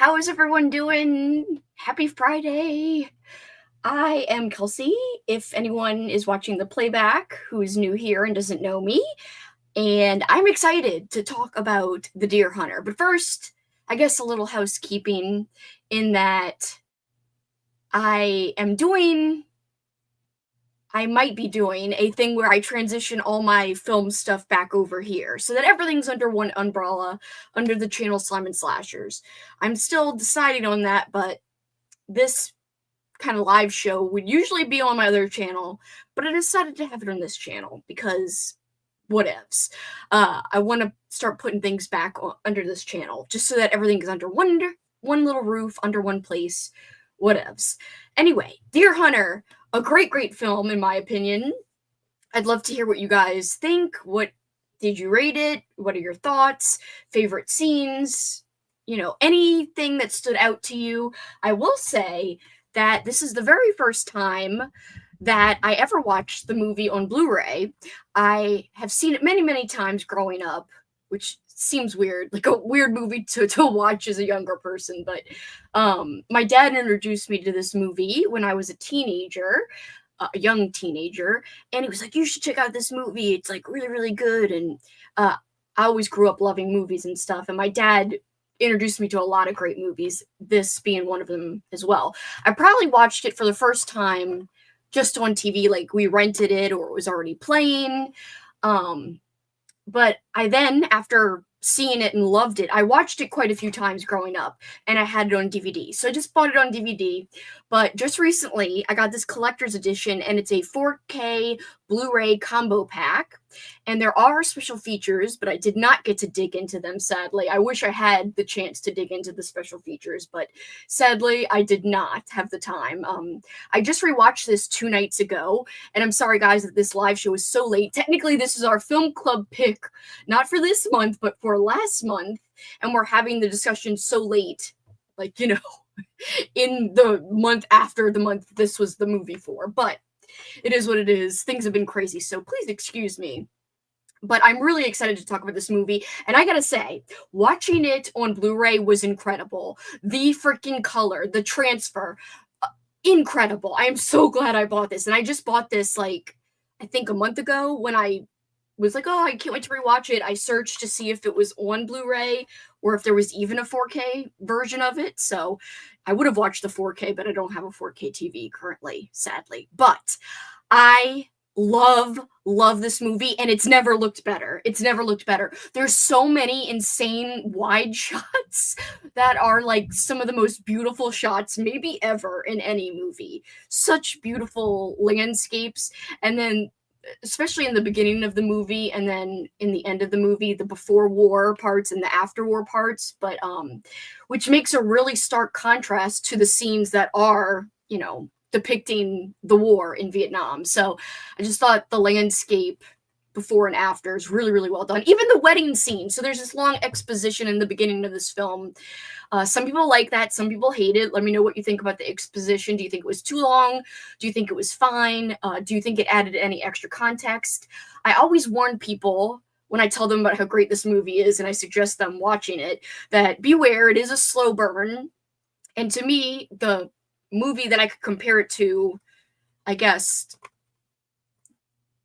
How is everyone doing? Happy Friday. I am Kelsi. If anyone is watching the playback who is new here and doesn't know me, and I'm excited to talk about The Deer Hunter. But first, I guess a little housekeeping in that I am doing I might be doing a thing where I transition all my film stuff back over here so that everything's under one umbrella under the channel Slime and Slashers. I'm still deciding on that, but this kind of live show would usually be on my other channel, but I decided to have it on this channel because whatevs. I want to start putting things back under this channel just so that everything is under one little roof, under one place, whatevs. Anyway, Deer Hunter, a great film in my opinion. I'd love to hear what you guys think. What did you rate it? What are your thoughts? Favorite scenes? Anything that stood out to you. I will say that this is the very first time that I ever watched the movie on Blu-ray. I have seen it many times growing up, which seems weird, like a weird movie to watch as a younger person. But my dad introduced me to this movie when I was a teenager, a young teenager, and he was like, "You should check out this movie. It's like really good." And I always grew up loving movies and stuff, and my dad introduced me to a lot of great movies, this being one of them as well. I probably watched it for the first time just on TV, like we rented it or it was already playing. But I then, after seeing it and loved it, I watched it quite a few times growing up, and I had it on DVD. So I just bought it on DVD. But just recently, I got this collector's edition, and it's a 4K Blu-ray combo pack. And there are special features, but I did not get to dig into them, sadly. I wish I had the chance to dig into the special features, but sadly, I did not have the time. I just rewatched this 2 nights ago, and I'm sorry, guys, that this live show is so late. Technically, this is our film club pick, not for this month, but for last month, and we're having the discussion so late, like, in the month after the month this was the movie for. But it is what it is. Things have been crazy, so please excuse me. But I'm really excited to talk about this movie. And I gotta say, watching it on Blu-ray was incredible. The freaking color, the transfer, incredible. I am so glad I bought this. And I just bought this, like, I think a month ago when I was like, oh, I can't wait to rewatch it. I searched to see if it was on Blu-ray or if there was even a 4K version of it. So I would have watched the 4K, but I don't have a 4K TV currently, sadly. But I love this movie, and it's never looked better. There's so many insane wide shots that are like some of the most beautiful shots maybe ever in any movie. Such beautiful landscapes, and then especially in the beginning of the movie and then in the end of the movie, the before war parts and the after war parts, but which makes a really stark contrast to the scenes that are, depicting the war in Vietnam. So I just thought the landscape before and after is really well done. Even the wedding scene. So there's this long exposition in the beginning of this film. Some people like that. Some people hate it. Let me know what you think about the exposition. Do you think it was too long? Do you think it was fine? Do you think it added any extra context? I always warn people when I tell them about how great this movie is and I suggest them watching it, that beware, it is a slow burn. And to me, the movie that I could compare it to, I guess,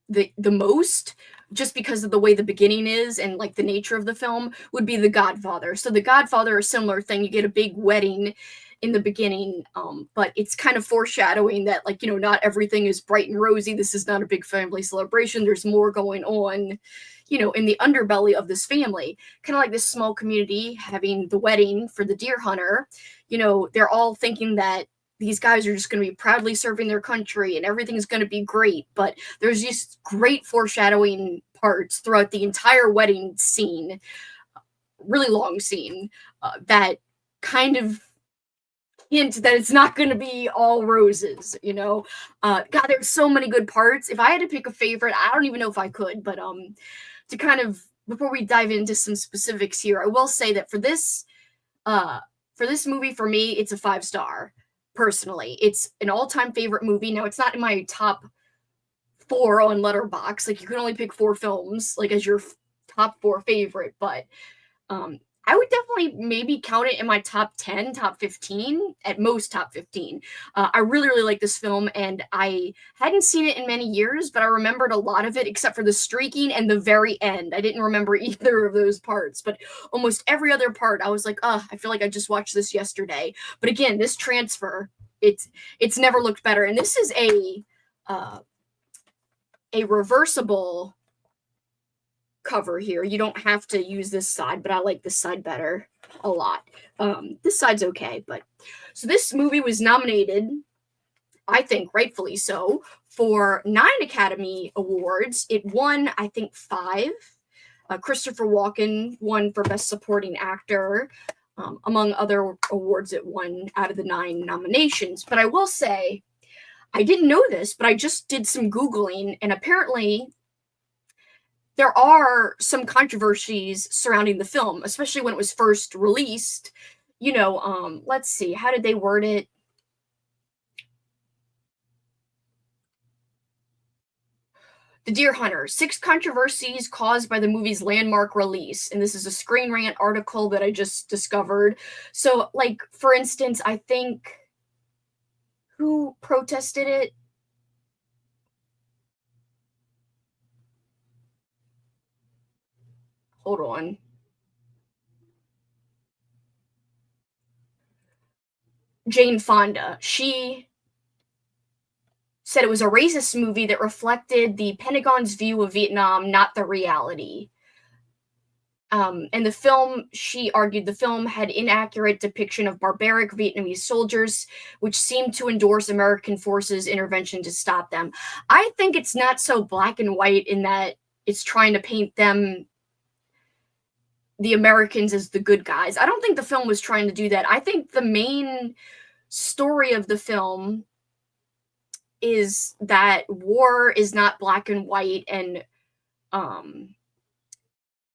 the most, just because of the way the beginning is and like the nature of the film, would be The Godfather. So The Godfather, a similar thing. You get a big wedding in the beginning, but it's kind of foreshadowing that, like, not everything is bright and rosy. This is not a big family celebration. There's more going on, in the underbelly of this family. Kind of like this small community having the wedding for the deer hunter. They're all thinking that these guys are just going to be proudly serving their country and everything's going to be great. But there's just great foreshadowing parts throughout the entire wedding scene, really long scene, that kind of hint that it's not going to be all roses, God, there's so many good parts. If I had to pick a favorite, I don't even know if I could, but to kind of, before we dive into some specifics here, I will say that for this movie, for me, it's a 5-star. Personally, it's an all-time favorite movie. Now, it's not in my top 4 on Letterboxd. Like, you can only pick 4 films, like, as your top 4 favorite, but I would definitely maybe count it in my top 10, top 15, at most top 15. I really, really like this film, and I hadn't seen it in many years, but I remembered a lot of it except for the streaking and the very end. I didn't remember either of those parts, but almost every other part, I was like, I feel like I just watched this yesterday. But again, this transfer, it's never looked better. And this is a reversible cover here. You don't have to use this side, but I like this side better a lot. This side's okay, but so this movie was nominated, I think rightfully so, for 9 Academy Awards. It won, I think, 5. Christopher Walken won for Best Supporting Actor, among other awards it won out of the 9 nominations. But I will say, I didn't know this, but I just did some Googling, and apparently there are some controversies surrounding the film, especially when it was first released. Let's see, how did they word it? The Deer Hunter, 6 controversies caused by the movie's landmark release. And this is a Screen Rant article that I just discovered. So, like, for instance, I think who protested it? Hold on. Jane Fonda. She said it was a racist movie that reflected the Pentagon's view of Vietnam, not the reality. And the film, she argued the film had inaccurate depiction of barbaric Vietnamese soldiers, which seemed to endorse American forces' intervention to stop them. I think it's not so black and white in that it's trying to paint them, the Americans, as the good guys. I don't think the film was trying to do that. I think the main story of the film is that war is not black and white, and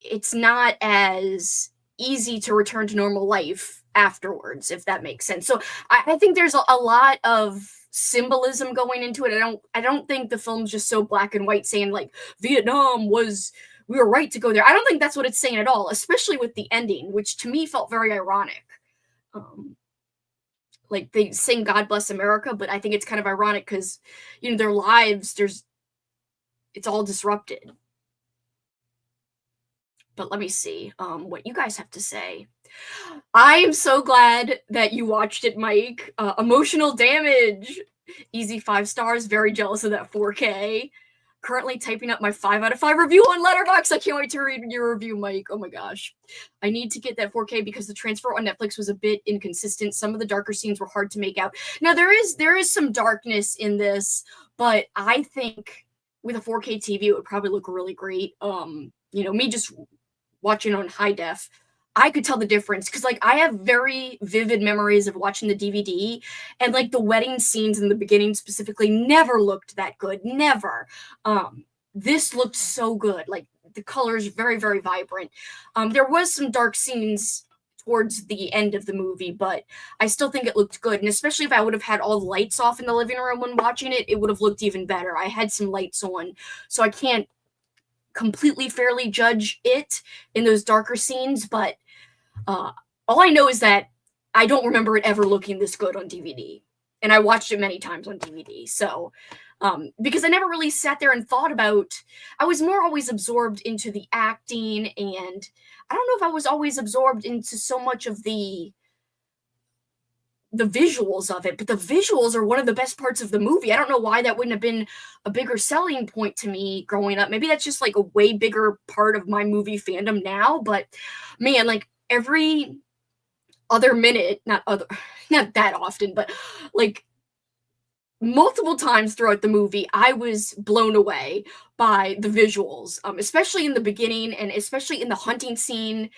it's not as easy to return to normal life afterwards, if that makes sense. So I think there's a lot of symbolism going into it. I don't think the film's just so black and white saying like Vietnam was, we were right to go there. I don't think that's what it's saying at all, especially with the ending, which to me felt very ironic. Like they sing God Bless America, but I think it's kind of ironic because their lives, it's all disrupted. But let me see what you guys have to say. I am so glad that you watched it, Mike. Emotional damage. Easy 5 stars. Very jealous of that 4K. Currently typing up my 5 out of 5 review on Letterboxd. I can't wait to read your review, Mike. Oh my gosh. I need to get that 4K because the transfer on Netflix was a bit inconsistent. Some of the darker scenes were hard to make out. Now there is some darkness in this, but I think with a 4K TV it would probably look really great. Me just watching on high def, I could tell the difference because like I have very vivid memories of watching the DVD, and like the wedding scenes in the beginning specifically never looked that good. Never. This looked so good. Like the colors very, very vibrant. There was some dark scenes towards the end of the movie, but I still think it looked good. And especially if I would have had all the lights off in the living room when watching it, it would have looked even better. I had some lights on, so I can't completely fairly judge it in those darker scenes, but all I know is that I don't remember it ever looking this good on DVD, and I watched it many times on DVD. So because I never really sat there and thought about, I was more always absorbed into the acting, and I don't know if I was always absorbed into so much of the visuals of it, but the visuals are one of the best parts of the movie. I don't know why that wouldn't have been a bigger selling point to me growing up. Maybe that's just like a way bigger part of my movie fandom now, but man, like every other minute, not that often, but like multiple times throughout the movie, I was blown away by the visuals, especially in the beginning and especially in the hunting scene.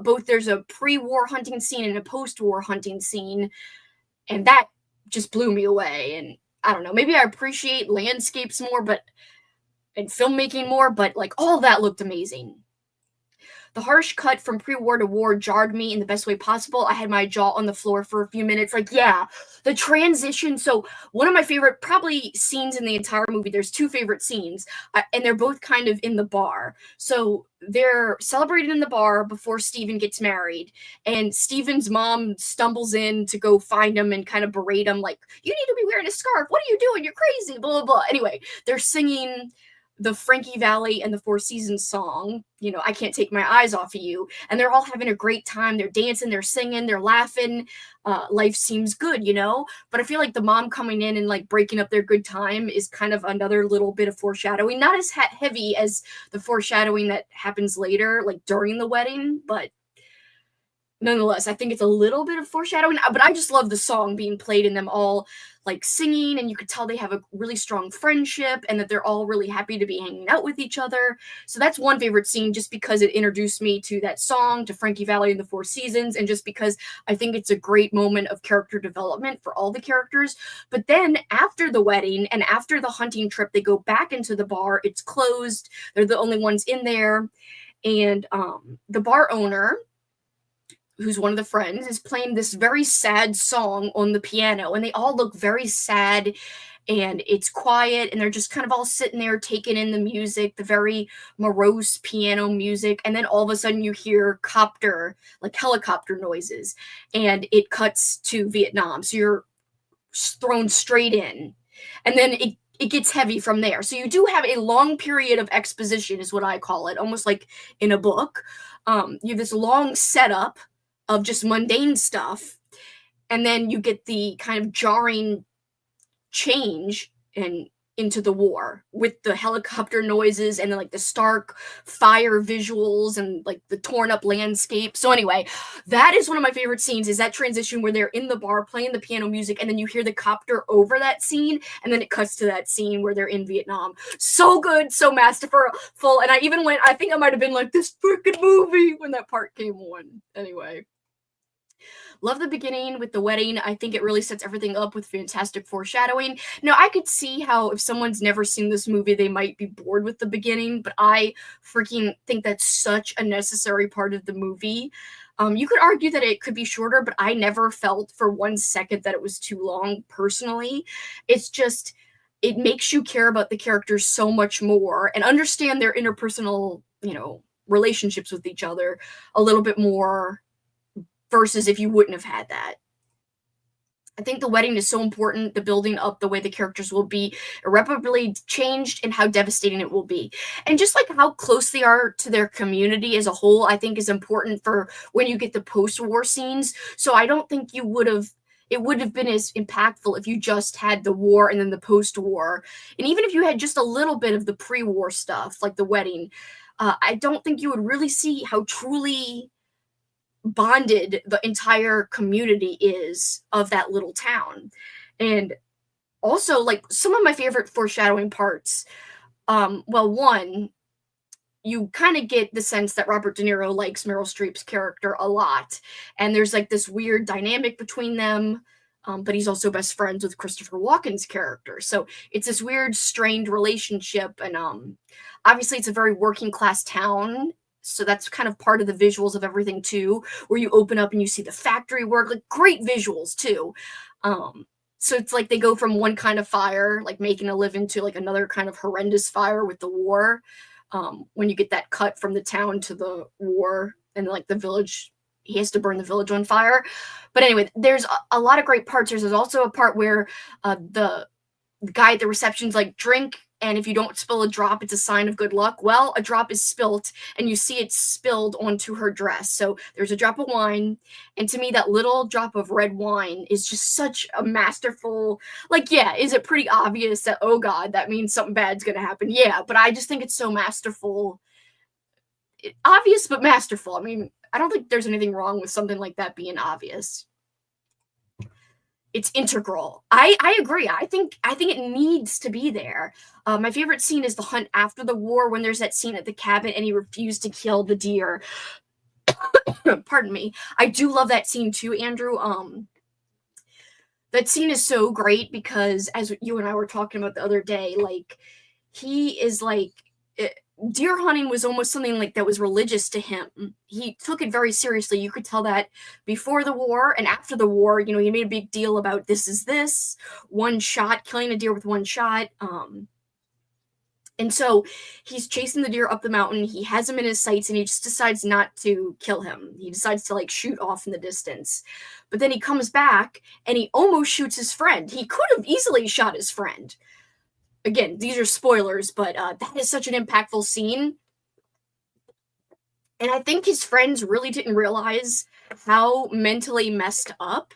Both there's a pre-war hunting scene and a post-war hunting scene, and that just blew me away. And I don't know, maybe I appreciate landscapes more, and filmmaking more, but like all that looked amazing. The harsh cut from pre-war to war jarred me in the best way possible. I had my jaw on the floor for a few minutes. Like, yeah, the transition. So one of my favorite probably scenes in the entire movie, there's two favorite scenes, and they're both kind of in the bar. So they're celebrating in the bar before Steven gets married, and Steven's mom stumbles in to go find him and kind of berate him, like, you need to be wearing a scarf. What are you doing? You're crazy, blah, blah, blah. Anyway, they're singing the Frankie Valli and the Four Seasons song, I Can't Take My Eyes Off of You. And they're all having a great time. They're dancing, they're singing, they're laughing. Life seems good, But I feel like the mom coming in and like breaking up their good time is kind of another little bit of foreshadowing. Not as heavy as the foreshadowing that happens later, like during the wedding, but nonetheless, I think it's a little bit of foreshadowing, but I just love the song being played and them all like singing, and you could tell they have a really strong friendship and that they're all really happy to be hanging out with each other. So that's one favorite scene, just because it introduced me to that song, to Frankie Valli and the Four Seasons, and just because I think it's a great moment of character development for all the characters. But then after the wedding and after the hunting trip, they go back into the bar. It's closed. They're the only ones in there. And the bar owner, who's one of the friends, is playing this very sad song on the piano, and they all look very sad, and it's quiet, and they're just kind of all sitting there taking in the music, the very morose piano music. And then all of a sudden you hear helicopter noises, and it cuts to Vietnam. So you're thrown straight in, and then it gets heavy from there. So you do have a long period of exposition, is what I call it, almost like in a book. You have this long setup of just mundane stuff, and then you get the kind of jarring change into the war with the helicopter noises and then like the stark fire visuals and like the torn up landscape. So anyway, that is one of my favorite scenes, is that transition where they're in the bar playing the piano music, and then you hear the copter over that scene, and then it cuts to that scene where they're in Vietnam. So good, so masterful. And I think I might have been like, this freaking movie, when that part came on. Anyway, love the beginning with the wedding. I think it really sets everything up with fantastic foreshadowing. Now, I could see how if someone's never seen this movie, they might be bored with the beginning, but I freaking think that's such a necessary part of the movie. You could argue that it could be shorter, but I never felt for 1 second that it was too long, personally. It's just, it makes you care about the characters so much more and understand their interpersonal, relationships with each other a little bit more, versus if you wouldn't have had that. I think the wedding is so important, the building up, the way the characters will be irreparably changed, and how devastating it will be. And just like how close they are to their community as a whole, I think is important for when you get the post-war scenes. So I don't think it would have been as impactful if you just had the war and then the post-war. And even if you had just a little bit of the pre-war stuff, like the wedding, I don't think you would really see how truly bonded the entire community is of that little town. And also, like, some of my favorite foreshadowing parts, one, you kind of get the sense that Robert De Niro likes Meryl Streep's character a lot, and there's like this weird dynamic between them. But he's also best friends with Christopher Walken's character, so it's this weird, strained relationship. And obviously, it's a very working class town, so that's kind of part of the visuals of everything too, where you open up and you see the factory work, like great visuals too. So it's like they go from one kind of fire, like making a living, to like another kind of horrendous fire with the war. When you get that cut from the town to the war, and like the village, he has to burn the village on fire. But anyway, there's a lot of great parts. There's also a part where the guy at the reception's like, drink, and if you don't spill a drop, it's a sign of good luck. Well, a drop is spilt, and you see it spilled onto her dress. So there's a drop of wine, and to me, that little drop of red wine is just such a masterful, like, yeah, is it pretty obvious that, oh God, that means something bad's gonna happen? Yeah, but I just think it's so masterful. Obvious, but masterful. I mean, I don't think there's anything wrong with something like that being obvious. It's integral. I agree. I think it needs to be there. My favorite scene is the hunt after the war, when there's that scene at the cabin and he refused to kill the deer. Pardon me. I do love that scene too, Andrew. That scene is so great because, as you and I were talking about the other day, like, he is like, deer hunting was almost something like that was religious to him. He took it very seriously. You could tell that before the war and after the war. He made a big deal about this one shot, killing a deer with one shot. And so he's chasing the deer up the mountain. He has him in his sights, and he just decides not to kill him. He decides to like shoot off in the distance. But then he comes back and he almost shoots his friend. He could have easily shot his friend. Again, these are spoilers, but that is such an impactful scene. And I think his friends really didn't realize how mentally messed up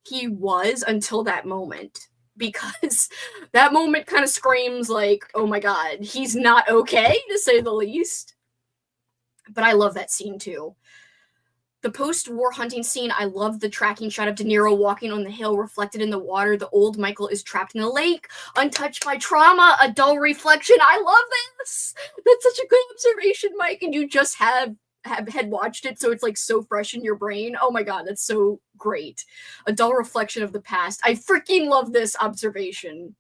he was until that moment. Because that moment kind of screams like, oh my god, he's not okay, to say the least. But I love that scene too. The post-war hunting scene, I love the tracking shot of De Niro walking on the hill reflected in the water. The old Michael is trapped in the lake, untouched by trauma, a dull reflection. I love this. That's such a good observation, Mike, and you just had watched it, so it's like so fresh in your brain. Oh my god, that's so great. A dull reflection of the past. I freaking love this observation.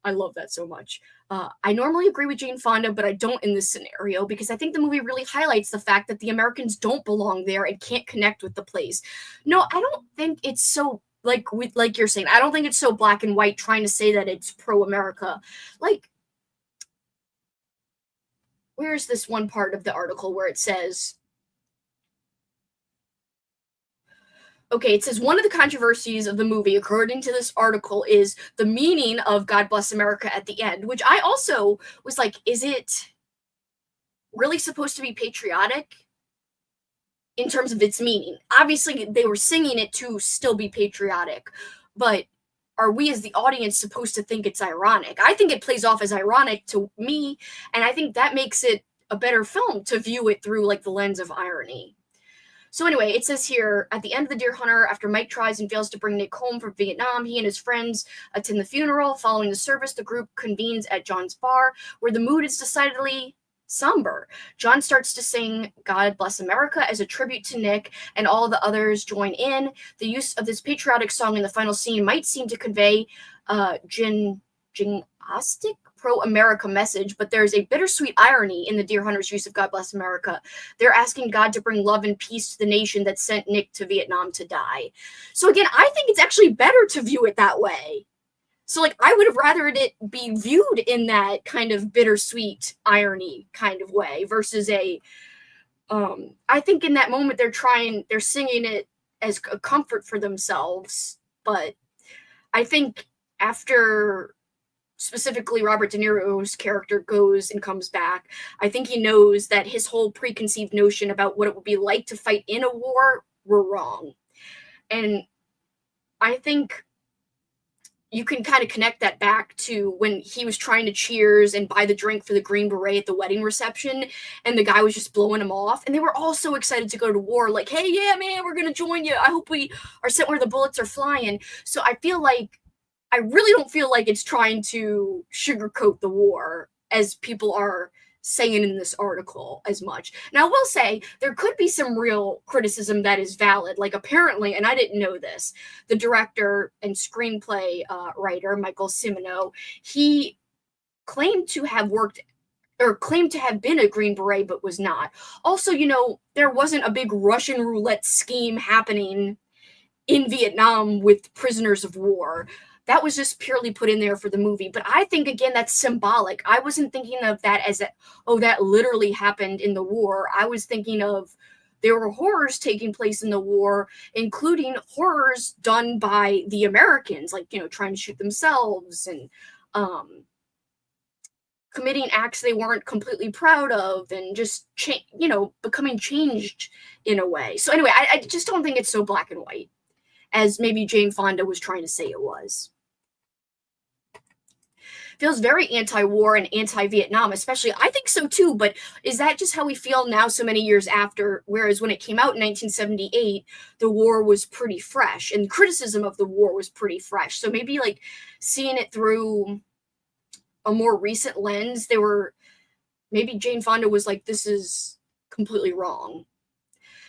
I love that so much. I normally agree with Jane Fonda, but I don't in this scenario because I think the movie really highlights the fact that the Americans don't belong there and can't connect with the place. No, I don't think it's so like you're saying. I don't think it's so black and white trying to say that it's pro-America. Like, where's this one part of the article where it says, okay, it says one of the controversies of the movie, according to this article, is the meaning of God Bless America at the end, which I also was like, is it really supposed to be patriotic in terms of its meaning? Obviously, they were singing it to still be patriotic, but are we as the audience supposed to think it's ironic? I think it plays off as ironic to me, and I think that makes it a better film to view it through like the lens of irony. So anyway, it says here, at the end of The Deer Hunter, after Mike tries and fails to bring Nick home from Vietnam, he and his friends attend the funeral. Following the service, the group convenes at John's bar, where the mood is decidedly somber. John starts to sing God Bless America as a tribute to Nick, and all the others join in. The use of this patriotic song in the final scene might seem to convey jingoistic pro-America message, but there's a bittersweet irony in the Deer Hunter's use of God Bless America. They're asking God to bring love and peace to the nation that sent Nick to Vietnam to die. So again, I think it's actually better to view it that way. So like, I would have rather it be viewed in that kind of bittersweet irony kind of way versus I think in that moment they're singing it as a comfort for themselves. But I think after specifically Robert De Niro's character goes and comes back, I think he knows that his whole preconceived notion about what it would be like to fight in a war were wrong. And I think you can kind of connect that back to when he was trying to cheers and buy the drink for the Green Beret at the wedding reception, and the guy was just blowing him off, and they were all so excited to go to war, like, hey, yeah, man, we're going to join you. I hope we are sent where the bullets are flying. So I really don't feel like it's trying to sugarcoat the war as people are saying in this article as much. Now, I will say there could be some real criticism that is valid. Like apparently, and I didn't know this, the director and screenplay writer, Michael Cimino, he claimed to have been a Green Beret, but was not. Also, there wasn't a big Russian roulette scheme happening in Vietnam with prisoners of war. That was just purely put in there for the movie. But I think, again, that's symbolic. I wasn't thinking of that as that literally happened in the war. I was thinking of there were horrors taking place in the war, including horrors done by the Americans, like, trying to shoot themselves and committing acts they weren't completely proud of and just, becoming changed in a way. So anyway, I just don't think it's so black and white as maybe Jane Fonda was trying to say it was. Feels very anti-war and anti-Vietnam, especially. I think so too, but is that just how we feel now so many years after? Whereas when it came out in 1978, the war was pretty fresh and criticism of the war was pretty fresh. So maybe like seeing it through a more recent lens, maybe Jane Fonda was like, this is completely wrong.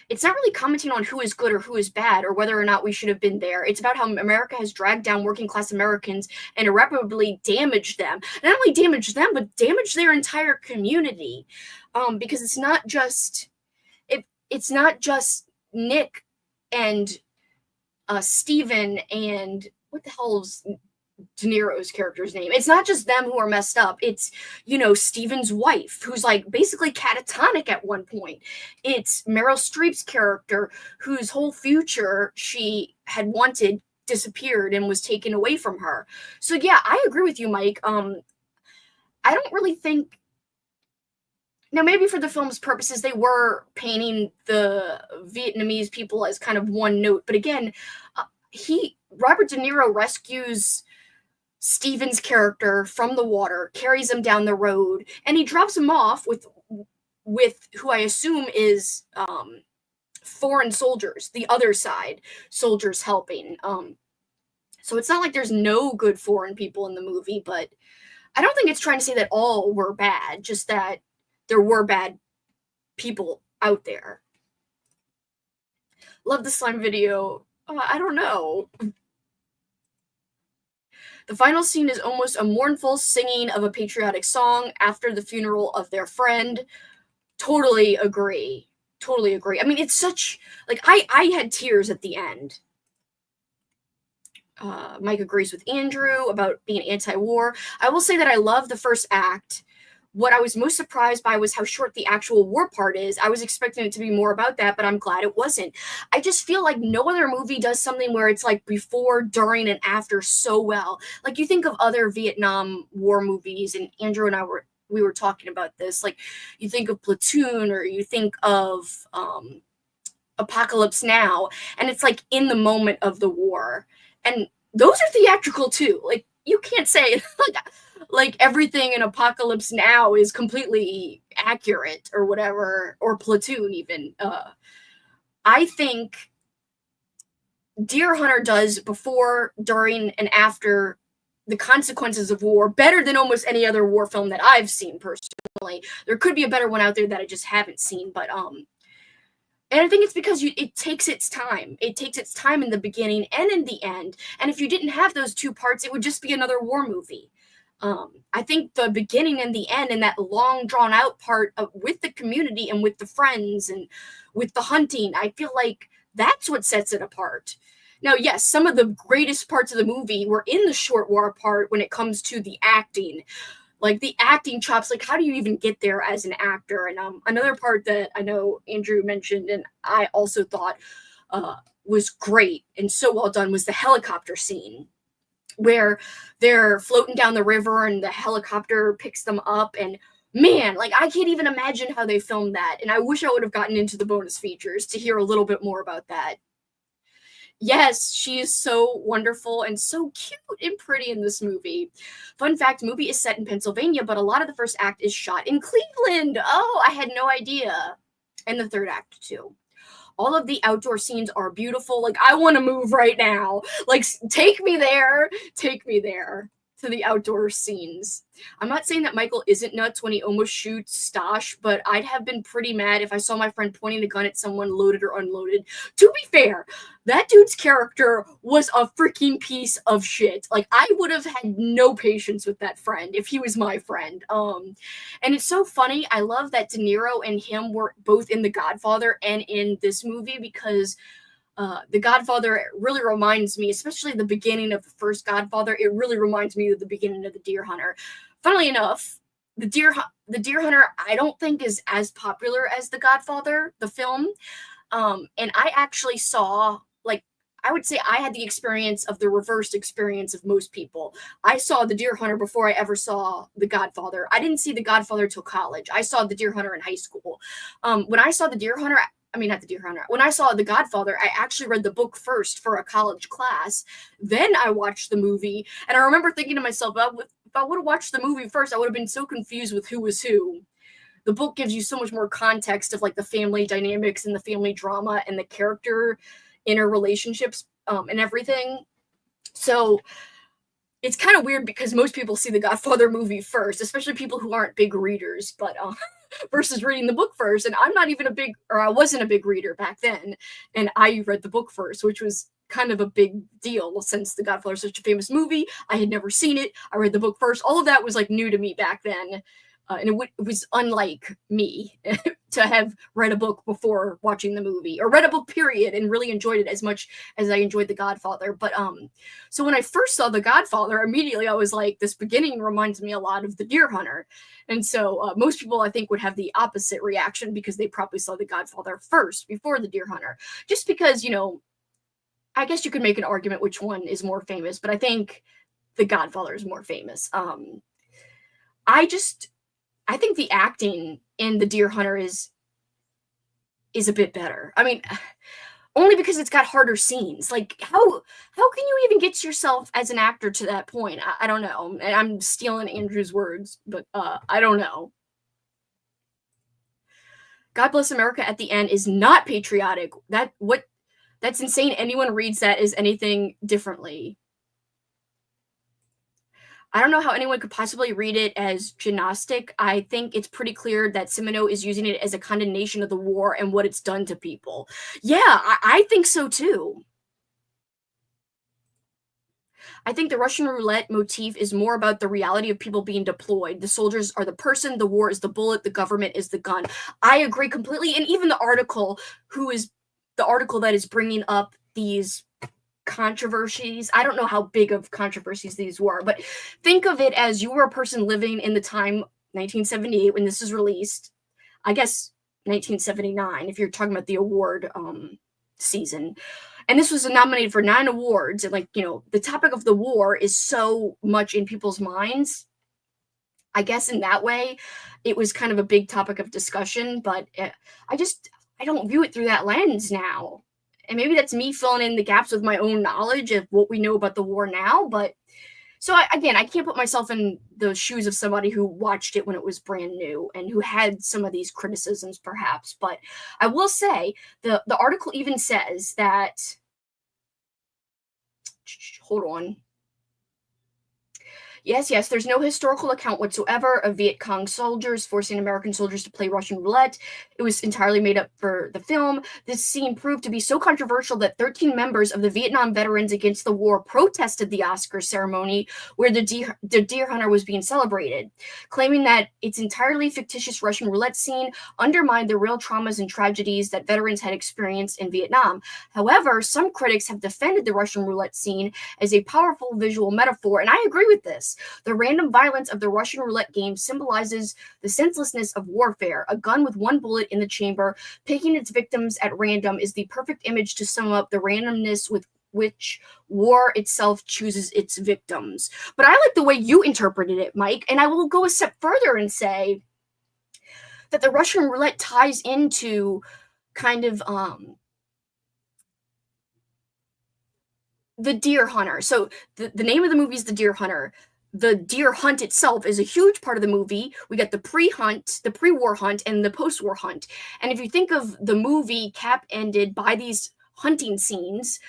it's not really commenting on who is good or who is bad or whether or not we should have been there. It's about how America has dragged down working class Americans and irreparably damaged them. Not only damaged them, but damaged their entire community. Because it's not just Nick and Steven and what the hell's De Niro's character's name. It's not just them who are messed up. It's, Steven's wife, who's like basically catatonic at one point. It's Meryl Streep's character, whose whole future she had wanted disappeared and was taken away from her. So yeah, I agree with you, Mike. I don't really think. Now, maybe for the film's purposes, they were painting the Vietnamese people as kind of one note. But again, Robert De Niro rescues Steven's character from the water, carries him down the road, and he drops him off with who I assume is foreign soldiers, the other side soldiers helping. So it's not like there's no good foreign people in the movie, but I don't think it's trying to say that all were bad, just that there were bad people out there. Love the slime video. I don't know. The final scene is almost a mournful singing of a patriotic song after the funeral of their friend. Totally agree. Totally agree. I mean, it's such, like, I had tears at the end. Mike agrees with Andrew about being anti-war. I will say that I love the first act. What I was most surprised by was how short the actual war part is. I was expecting it to be more about that, but I'm glad it wasn't. I just feel like no other movie does something where it's like before, during, and after so well. Like, you think of other Vietnam War movies, and Andrew and I were talking about this. Like, you think of Platoon, or you think of Apocalypse Now, and it's like in the moment of the war. And those are theatrical too. Like, you can't say like everything in Apocalypse Now is completely accurate or whatever, or Platoon even. I think Deer Hunter does before, during, and after the consequences of war better than almost any other war film that I've seen personally. There could be a better one out there that I just haven't seen, but and I think it's because it takes its time. It takes its time in the beginning and in the end. And if you didn't have those two parts, it would just be another war movie. I think the beginning and the end and that long drawn out part with the community and with the friends and with the hunting, I feel like that's what sets it apart. Now, yes, some of the greatest parts of the movie were in the short war part when it comes to the acting. Like the acting chops, like how do you even get there as an actor? And another part that I know Andrew mentioned and I also thought was great and so well done was the helicopter scene, where they're floating down the river and the helicopter picks them up. And man, like I can't even imagine how they filmed that. And I wish I would have gotten into the bonus features to hear a little bit more about that. Yes, she is so wonderful and so cute and pretty in this movie. Fun fact, movie is set in Pennsylvania, but a lot of the first act is shot in Cleveland. Oh, I had no idea. And the third act too. All of the outdoor scenes are beautiful. Like, I want to move right now. Like, take me there. Take me there to the outdoor scenes. I'm not saying that Michael isn't nuts when he almost shoots Stosh, but I'd have been pretty mad if I saw my friend pointing a gun at someone loaded or unloaded. To be fair, that dude's character was a freaking piece of shit. Like, I would have had no patience with that friend if he was my friend. And it's so funny. I love that De Niro and him were both in The Godfather and in this movie because The Godfather really reminds me, especially the beginning of the first Godfather, it really reminds me of the beginning of The Deer Hunter. Funnily enough, The Deer Hunter I don't think is as popular as The Godfather, the film. And I actually saw, like, I would say I had the experience of the reversed experience of most people. I saw The Deer Hunter before I ever saw The Godfather. I didn't see The Godfather till college. I saw The Deer Hunter in high school. When I saw The Deer Hunter, I mean, not The Deer Hunter. When I saw The Godfather, I actually read the book first for a college class. Then I watched the movie. And I remember thinking to myself, if I would have watched the movie first, I would have been so confused with who was who. The book gives you so much more context of like the family dynamics and the family drama and the character interrelationships and everything. So it's kind of weird because most people see the Godfather movie first, especially people who aren't big readers. But versus reading the book first. And I'm not even a big, or I wasn't a big reader back then. And I read the book first, which was kind of a big deal since The Godfather is such a famous movie. I had never seen it. I read the book first. All of that was like new to me back then. And it was unlike me to have read a book before watching the movie, or read a book period and really enjoyed it as much as I enjoyed The Godfather. But so when I first saw The Godfather, immediately I was like, this beginning reminds me a lot of The Deer Hunter. And so most people, I think, would have the opposite reaction because they probably saw The Godfather first before The Deer Hunter. Just because, I guess you could make an argument which one is more famous, but I think The Godfather is more famous. I think the acting in The Deer Hunter is a bit better. I mean, only because it's got harder scenes. Like, how can you even get yourself as an actor to that point? I don't know. And I'm stealing Andrew's words, but I don't know. God Bless America at the end is not patriotic. That's insane. Anyone reads that as anything differently. I don't know how anyone could possibly read it as gymnastic. I think it's pretty clear that Cimino is using it as a condemnation of the war and what it's done to people. Yeah, I think so too. I think the Russian roulette motif is more about the reality of people being deployed. The soldiers are the person, the war is the bullet, the government is the gun. I agree completely. And even the article that is bringing up these controversies. I don't know how big of controversies these were, but think of it as you were a person living in the time 1978 when this is released. I guess 1979 if you're talking about the award season. And this was nominated for 9 awards, and the topic of the war is so much in people's minds. I guess in that way it was kind of a big topic of discussion, but I don't view it through that lens now. And maybe that's me filling in the gaps with my own knowledge of what we know about the war now. But so I can't put myself in the shoes of somebody who watched it when it was brand new and who had some of these criticisms, perhaps. But I will say the article even says that. Hold on. Yes, there's no historical account whatsoever of Viet Cong soldiers forcing American soldiers to play Russian roulette. It was entirely made up for the film. This scene proved to be so controversial that 13 members of the Vietnam Veterans Against the War protested the Oscar ceremony where the Deer Hunter was being celebrated, claiming that its entirely fictitious Russian roulette scene undermined the real traumas and tragedies that veterans had experienced in Vietnam. However, some critics have defended the Russian roulette scene as a powerful visual metaphor, and I agree with this. The random violence of the Russian roulette game symbolizes the senselessness of warfare. A gun with one bullet in the chamber, picking its victims at random, is the perfect image to sum up the randomness with which war itself chooses its victims. But I like the way you interpreted it, Mike, and I will go a step further and say that the Russian roulette ties into kind of the Deer Hunter. So the name of the movie is The Deer Hunter. The deer hunt itself is a huge part of the movie. We got the pre-hunt, the pre-war hunt, and the post-war hunt. And if you think of the movie cap ended by these hunting scenes,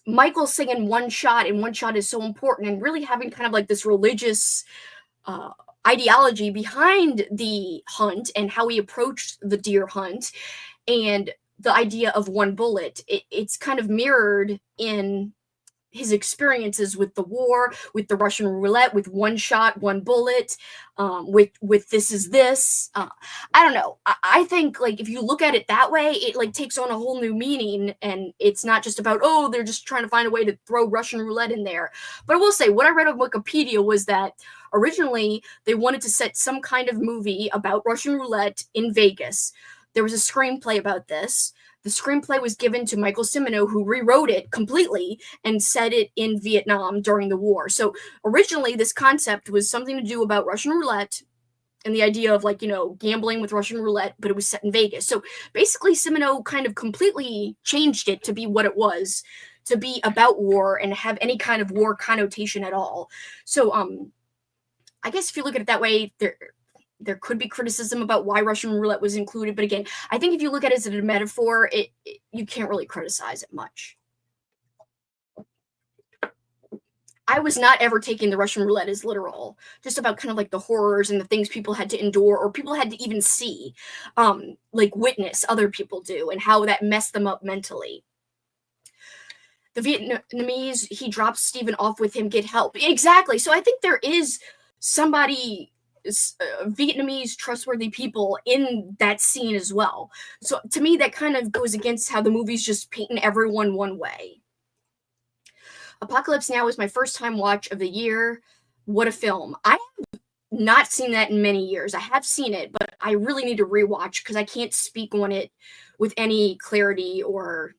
Michael singing One Shot, and One Shot is so important, and really having kind of like this religious ideology behind the hunt and how he approached the deer hunt, and the idea of one bullet. It's kind of mirrored in his experiences with the war, with the Russian roulette, with one shot, one bullet, with This Is This. I don't know. I think if you look at it that way, it takes on a whole new meaning, and it's not just about, oh, they're just trying to find a way to throw Russian roulette in there. But I will say, what I read on Wikipedia was that originally they wanted to set some kind of movie about Russian roulette in Vegas. There was a screenplay about this. The screenplay was given to Michael Cimino, who rewrote it completely and set it in Vietnam during the war. So originally, this concept was something to do about Russian roulette and the idea of gambling with Russian roulette, but it was set in Vegas. So basically, Cimino kind of completely changed it to be what it was, to be about war and have any kind of war connotation at all. So I guess if you look at it that way, there could be criticism about why Russian roulette was included. But again, I think if you look at it as a metaphor, you can't really criticize it much. I was not ever taking the Russian roulette as literal, just about kind of like the horrors and the things people had to endure or people had to even see, like witness other people do and how that messed them up mentally. The Vietnamese, he drops Stephen off with him, get help. Exactly. So I think there is somebody, Vietnamese trustworthy people in that scene as well. So to me, that kind of goes against how the movie's just painting everyone one way. Apocalypse Now is my first time watch of the year. What a film. I have not seen that in many years. I have seen it, but I really need to rewatch because I can't speak on it with any clarity or,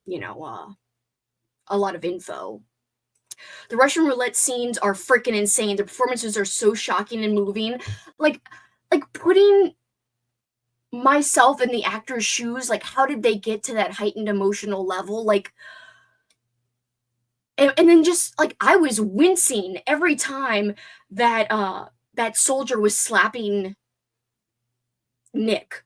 a lot of info. The Russian roulette scenes are freaking insane. The performances are so shocking and moving. Like putting myself in the actor's shoes, like how did they get to that heightened emotional level? Like, and then just like I was wincing every time that that soldier was slapping Nick,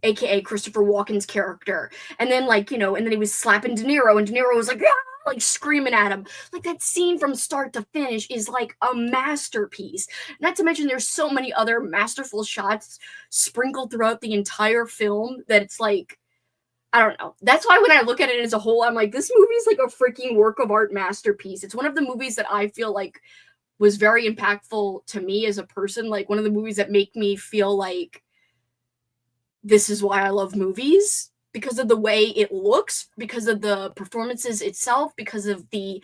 aka Christopher Walken's character, and then and then he was slapping De Niro, and De Niro was like, ah! Like screaming at him. Like that scene from start to finish is like a masterpiece. Not to mention there's so many other masterful shots sprinkled throughout the entire film that it's like, I don't know. That's why when I look at it as a whole, I'm like, this movie is like a freaking work of art masterpiece. It's one of the movies that I feel like was very impactful to me as a person. Like one of the movies that make me feel like this is why I love movies, because of the way it looks, because of the performances itself, because of the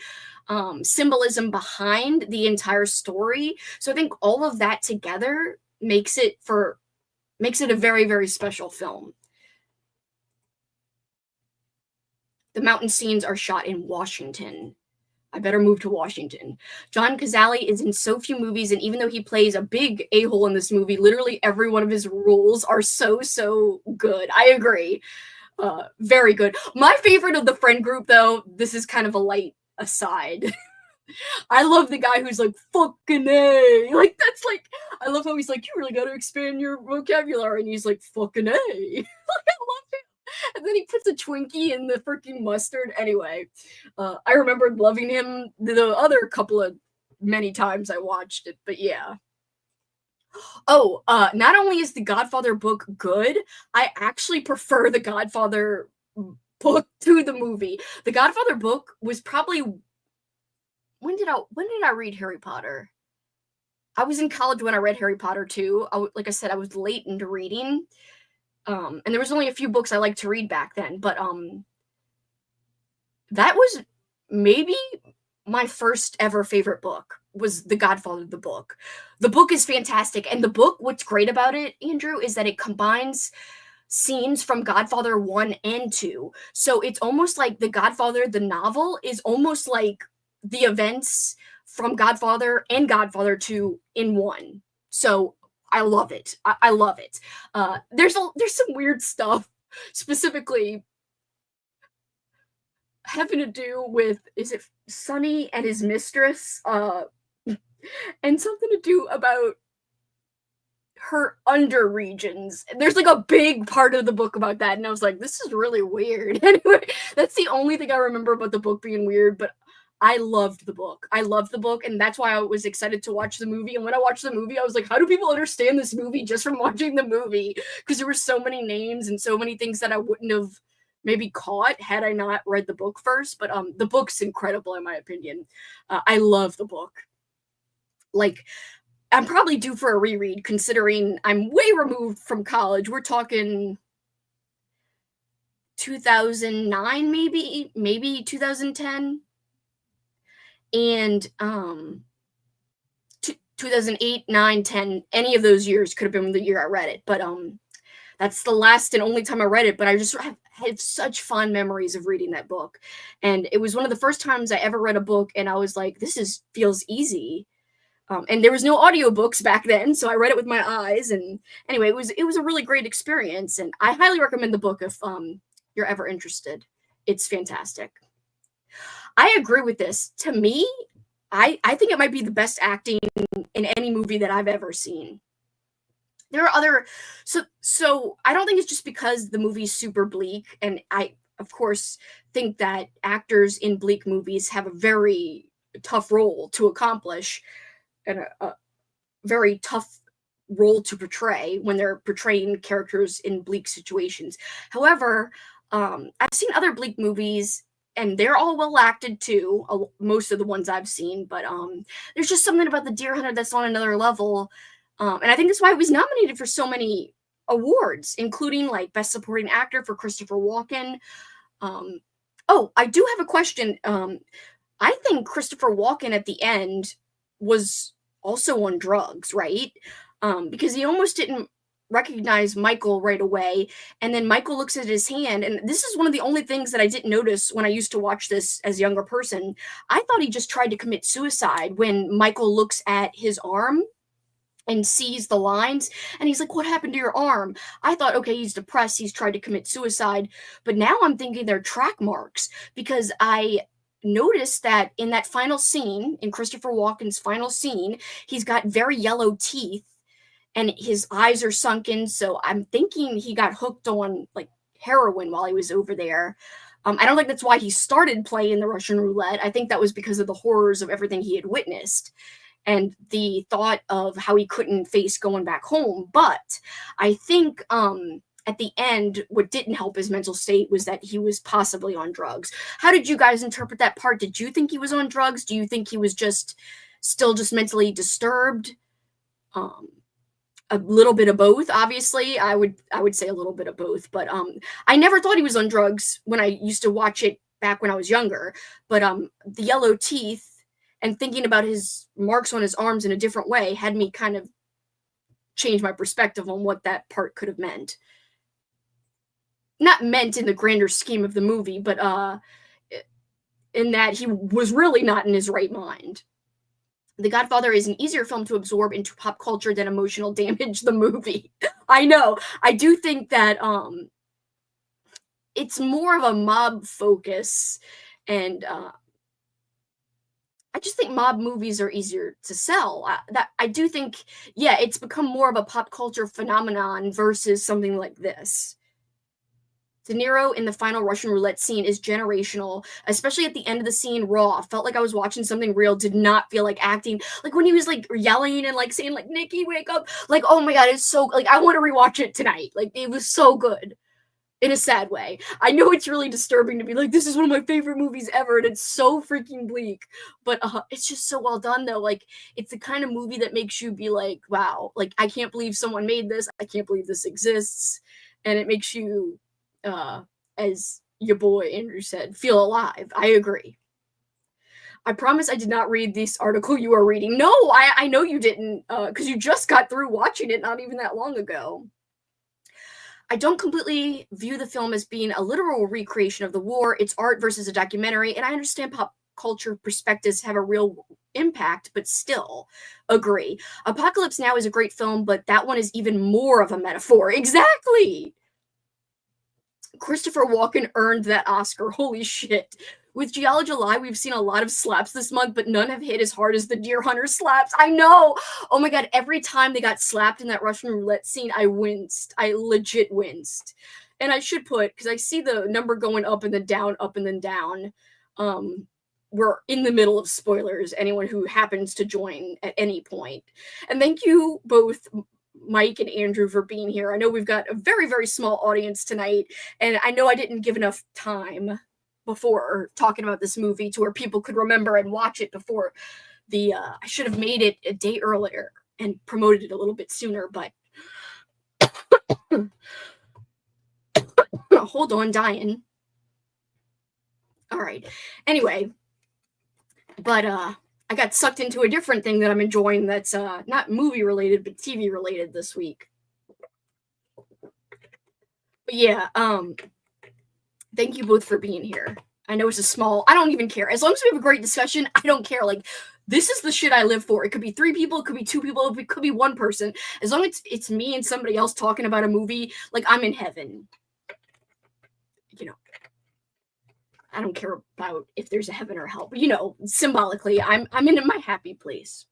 symbolism behind the entire story. So I think all of that together makes it a very, very special film. The mountain scenes are shot in Washington. I better move to Washington. John Cazale is in so few movies, and even though he plays a big a-hole in this movie, literally every one of his roles are so good. I agree. Very good. My favorite of the friend group, though, this is kind of a light aside. I love the guy who's like, fucking A. Like, that's like, I love how he's like, you really got to expand your vocabulary. And he's like, fucking A. Like, I love him. And then he puts a Twinkie in the freaking mustard. Anyway, I remember loving him the other couple of many times I watched it, but yeah. Oh, not only is the Godfather book good, I actually prefer the Godfather book to the movie. The Godfather book was probably when did I read Harry Potter? I was in college when I read Harry Potter too. Like I said, I was late into reading. And there was only a few books I liked to read back then, but that was maybe my first ever favorite book was The Godfather, the book. The book is fantastic, and the book, what's great about it, Andrew, is that it combines scenes from Godfather 1 and 2. So it's almost like The Godfather, the novel, is almost like the events from Godfather and Godfather 2 in one. So I love it. I love it. There's some weird stuff, specifically having to do with, is it Sonny and his mistress? And something to do about her under regions. There's like a big part of the book about that, and I was like, this is really weird. Anyway, that's the only thing I remember about the book being weird, but I loved the book. I loved the book, and that's why I was excited to watch the movie. And when I watched the movie, I was like, how do people understand this movie just from watching the movie? Because there were so many names and so many things that I wouldn't have maybe caught had I not read the book first. But the book's incredible, in my opinion. I love the book. Like, I'm probably due for a reread, considering I'm way removed from college. We're talking 2009, maybe 2010. And 2008, 9, 10, any of those years could have been the year I read it. But that's the last and only time I read it. But I just had such fond memories of reading that book. And it was one of the first times I ever read a book, and I was like, this feels easy. And there was no audiobooks back then, so I read it with my eyes. And anyway, it was a really great experience, and I highly recommend the book if you're ever interested. It's fantastic. I agree with this. To me, I think it might be the best acting in any movie that I've ever seen. There are other, so I don't think it's just because the movie's super bleak, and I of course think that actors in bleak movies have a very tough role to accomplish, and a very tough role to portray when they're portraying characters in bleak situations. However, I've seen other bleak movies, and they're all well acted too. Most of the ones I've seen, but there's just something about the Deer Hunter that's on another level, and I think that's why it was nominated for so many awards, including like Best Supporting Actor for Christopher Walken. Oh, I do have a question. I think Christopher Walken at the end was also on drugs, right? Because he almost didn't recognize Michael right away, and then Michael looks at his hand, and this is one of the only things that I didn't notice when I used to watch this as a younger person. I thought he just tried to commit suicide when Michael looks at his arm and sees the lines, and he's like, what happened to your arm? I thought, okay, he's depressed, he's tried to commit suicide, but now I'm thinking they're track marks, because I noticed that in that final scene, in Christopher Walken's final scene, he's got very yellow teeth and his eyes are sunken, so I'm thinking he got hooked on like heroin while he was over there. I don't think that's why he started playing the Russian roulette. I think that was because of the horrors of everything he had witnessed and the thought of how he couldn't face going back home. But I think at the end, what didn't help his mental state was that he was possibly on drugs. How did you guys interpret that part? Did you think he was on drugs? Do you think he was still just mentally disturbed? A little bit of both, obviously. I would say a little bit of both, but I never thought he was on drugs when I used to watch it back when I was younger. But the yellow teeth and thinking about his marks on his arms in a different way had me kind of change my perspective on what that part could have meant. Not meant in the grander scheme of the movie, but in that he was really not in his right mind. The Godfather is an easier film to absorb into pop culture than Emotional Damage, the movie. I know. I do think that it's more of a mob focus, and I just think mob movies are easier to sell. I do think, yeah, it's become more of a pop culture phenomenon versus something like this. De Niro in the final Russian roulette scene is generational, especially at the end of the scene. Raw. Felt like I was watching something real. Did not feel like acting. Like when he was like yelling and like saying like, Nikki, wake up. Like, oh my God, it's so, like, I want to rewatch it tonight. Like, it was so good. In a sad way. I know it's really disturbing to be like, this is one of my favorite movies ever, and it's so freaking bleak, but it's just so well done though. Like, it's the kind of movie that makes you be like, wow, like, I can't believe someone made this. I can't believe this exists. And it makes you, as your boy Andrew said, feel alive. I agree. I promise I did not read this article you are reading. No, I know you didn't, because you just got through watching it not even that long ago. I don't completely view the film as being a literal recreation of the war. It's art versus a documentary, and I understand pop culture perspectives have a real impact, but still agree. Apocalypse Now is a great film, but that one is even more of a metaphor. Exactly. Christopher Walken earned that Oscar. Holy shit. With Giallo July, we've seen a lot of slaps this month, but none have hit as hard as the Deer Hunter slaps. I know. Oh my God. Every time they got slapped in that Russian roulette scene, I winced. I legit winced. And I should put, because I see the number going up and then down, up and then down. We're in the middle of spoilers, anyone who happens to join at any point. And thank you both, Mike and Andrew, for being here. I know we've got a very, very small audience tonight, and I know I didn't give enough time before talking about this movie to where people could remember and watch it before the I should have made it a day earlier and promoted it a little bit sooner, but hold on, dying. All right. Anyway, but I got sucked into a different thing that I'm enjoying that's not movie related but TV related this week. But yeah, thank you both for being here. I know it's a small, I don't even care. As long as we have a great discussion, I don't care. Like, this is the shit I live for. It could be 3 people, it could be 2 people, it could be 1 person. As long as it's me and somebody else talking about a movie, like, I'm in heaven. You know, I don't care about if there's a heaven or hell, but you know, symbolically, I'm in my happy place.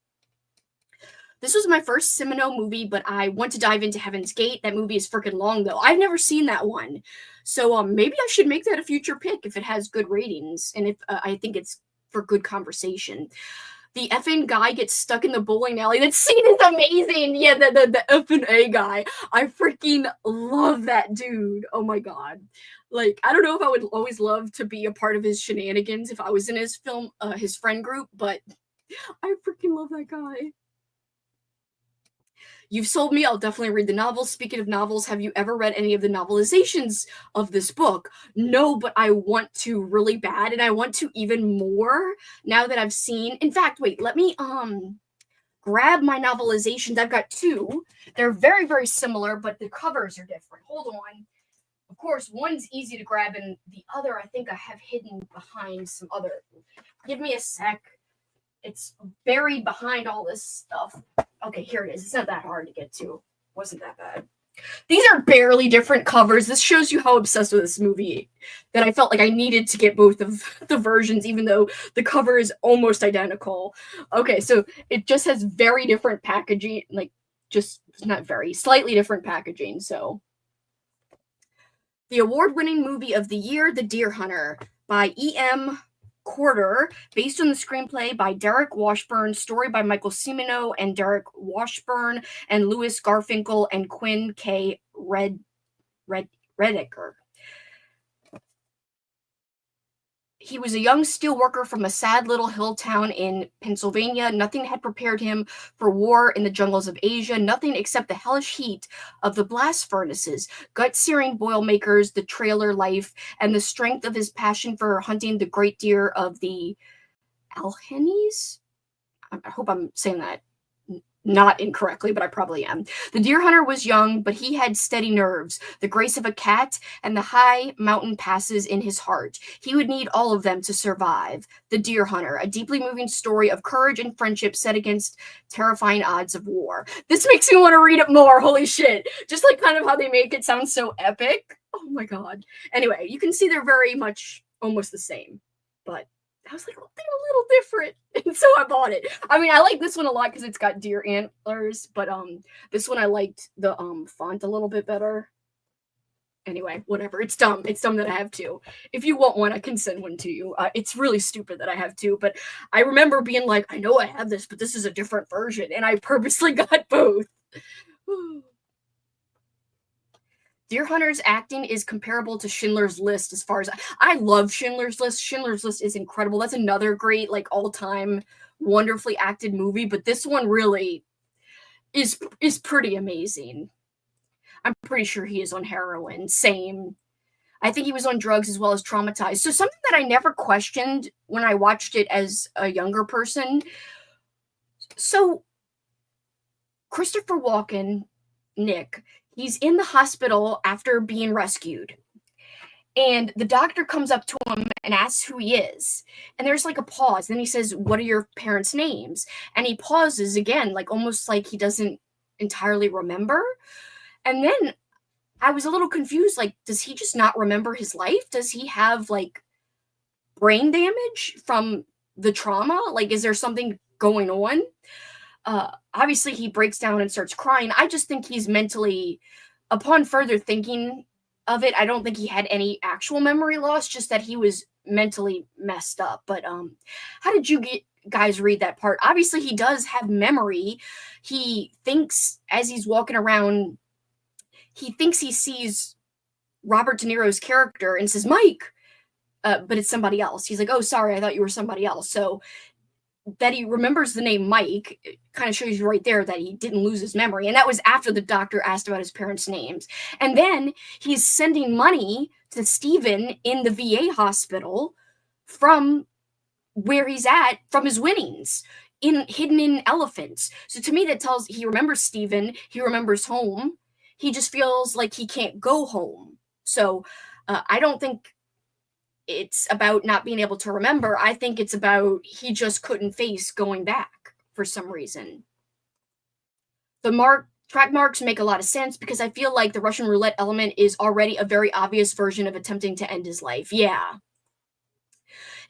This was my first Cimino movie, but I want to dive into Heaven's Gate. That movie is freaking long, though. I've never seen that one. So maybe I should make that a future pick if it has good ratings. And if I think it's for good conversation. The effing guy gets stuck in the bowling alley. That scene is amazing. Yeah, the effing A guy. I freaking love that dude. Oh my god. Like, I don't know if I would always love to be a part of his shenanigans if I was in his film, his friend group, but I freaking love that guy. You've sold me. I'll definitely read the novels. Speaking of novels, have you ever read any of the novelizations of this book? No, but I want to really bad, and I want to even more now that I've seen. In fact, wait, let me grab my novelizations. I've got two. They're very, very similar, but the covers are different. Hold on. Of course, one's easy to grab, and the other I think I have hidden behind some other. Give me a sec. It's buried behind all this stuff. Okay, here it is. It's not that hard to get to. Wasn't that bad. These are barely different covers. This shows you how obsessed with this movie that I felt like I needed to get both of the versions, even though the cover is almost identical. Okay, so it just has very different packaging, like just not very, slightly different packaging. So the award-winning movie of the year, The Deer Hunter, by E.M. Quarter, based on the screenplay by Derek Washburn, story by Michael Cimino and Derek Washburn, and Louis Garfinkel and Quinn K. Redicker. He was a young steelworker from a sad little hill town in Pennsylvania. Nothing had prepared him for war in the jungles of Asia, nothing except the hellish heat of the blast furnaces, gut-searing boilermakers, the trailer life, and the strength of his passion for hunting the great deer of the Alleghenies. I hope I'm saying that not incorrectly, but I probably am. The deer hunter was young, but he had steady nerves, the grace of a cat, and the high mountain passes in his heart. He would need all of them to survive. The Deer Hunter, a deeply moving story of courage and friendship set against terrifying odds of war. This makes me want to read it more. Holy shit. Just like kind of how they make it sound so epic. Oh my god. Anyway, you can see they're very much almost the same, but I was like, well, they're a little different, and so I bought it. I mean, I like this one a lot because it's got deer antlers, but this one I liked the font a little bit better. Anyway, whatever. It's dumb. It's dumb that I have two. If you want one, I can send one to you. It's really stupid that I have two, but I remember being like, I know I have this, but this is a different version, and I purposely got both. Deer Hunter's acting is comparable to Schindler's List as far as I love Schindler's List. Schindler's List is incredible. That's another great, like, all-time wonderfully acted movie, but this one really is pretty amazing. I'm pretty sure he is on heroin. Same. I think he was on drugs as well as traumatized. So something that I never questioned when I watched it as a younger person. So Christopher Walken, Nick, he's in the hospital after being rescued. And the doctor comes up to him and asks who he is. And there's like a pause. Then he says, what are your parents' names? And he pauses again, like almost like he doesn't entirely remember. And then I was a little confused. Like, does he just not remember his life? Does he have like brain damage from the trauma? Like, is there something going on? Obviously he breaks down and starts crying. I just think he's mentally, upon further thinking of it, I don't think he had any actual memory loss, just that he was mentally messed up. But how did you guys read that part? Obviously he does have memory. He thinks as he's walking around, he thinks he sees Robert De Niro's character and says, Mike, but it's somebody else. He's like, oh, sorry, I thought you were somebody else. So that he remembers the name Mike kind of shows you right there that he didn't lose his memory. And that was after the doctor asked about his parents' names. And then he's sending money to Steven in the VA hospital from where he's at, from his winnings, hidden in elephants. So to me, that tells he remembers Steven, he remembers home. He just feels like he can't go home. So I don't think it's about not being able to remember. I think it's about he just couldn't face going back for some reason. The track marks make a lot of sense because I feel like the Russian roulette element is already a very obvious version of attempting to end his life. Yeah.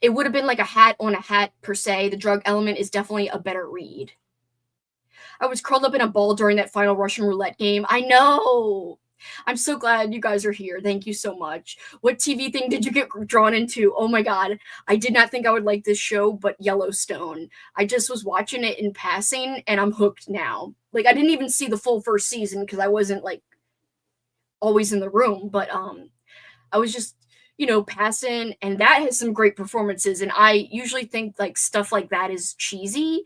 It would have been like a hat on a hat per se. The drug element is definitely a better read. I was curled up in a ball during that final Russian roulette game. I know. I'm so glad you guys are here. Thank you so much. What TV thing did you get drawn into? Oh my god. I did not think I would like this show, but Yellowstone. I just was watching it in passing and I'm hooked now. Like I didn't even see the full first season because I wasn't like always in the room, but I was just, passing, and that has some great performances. And I usually think like stuff like that is cheesy,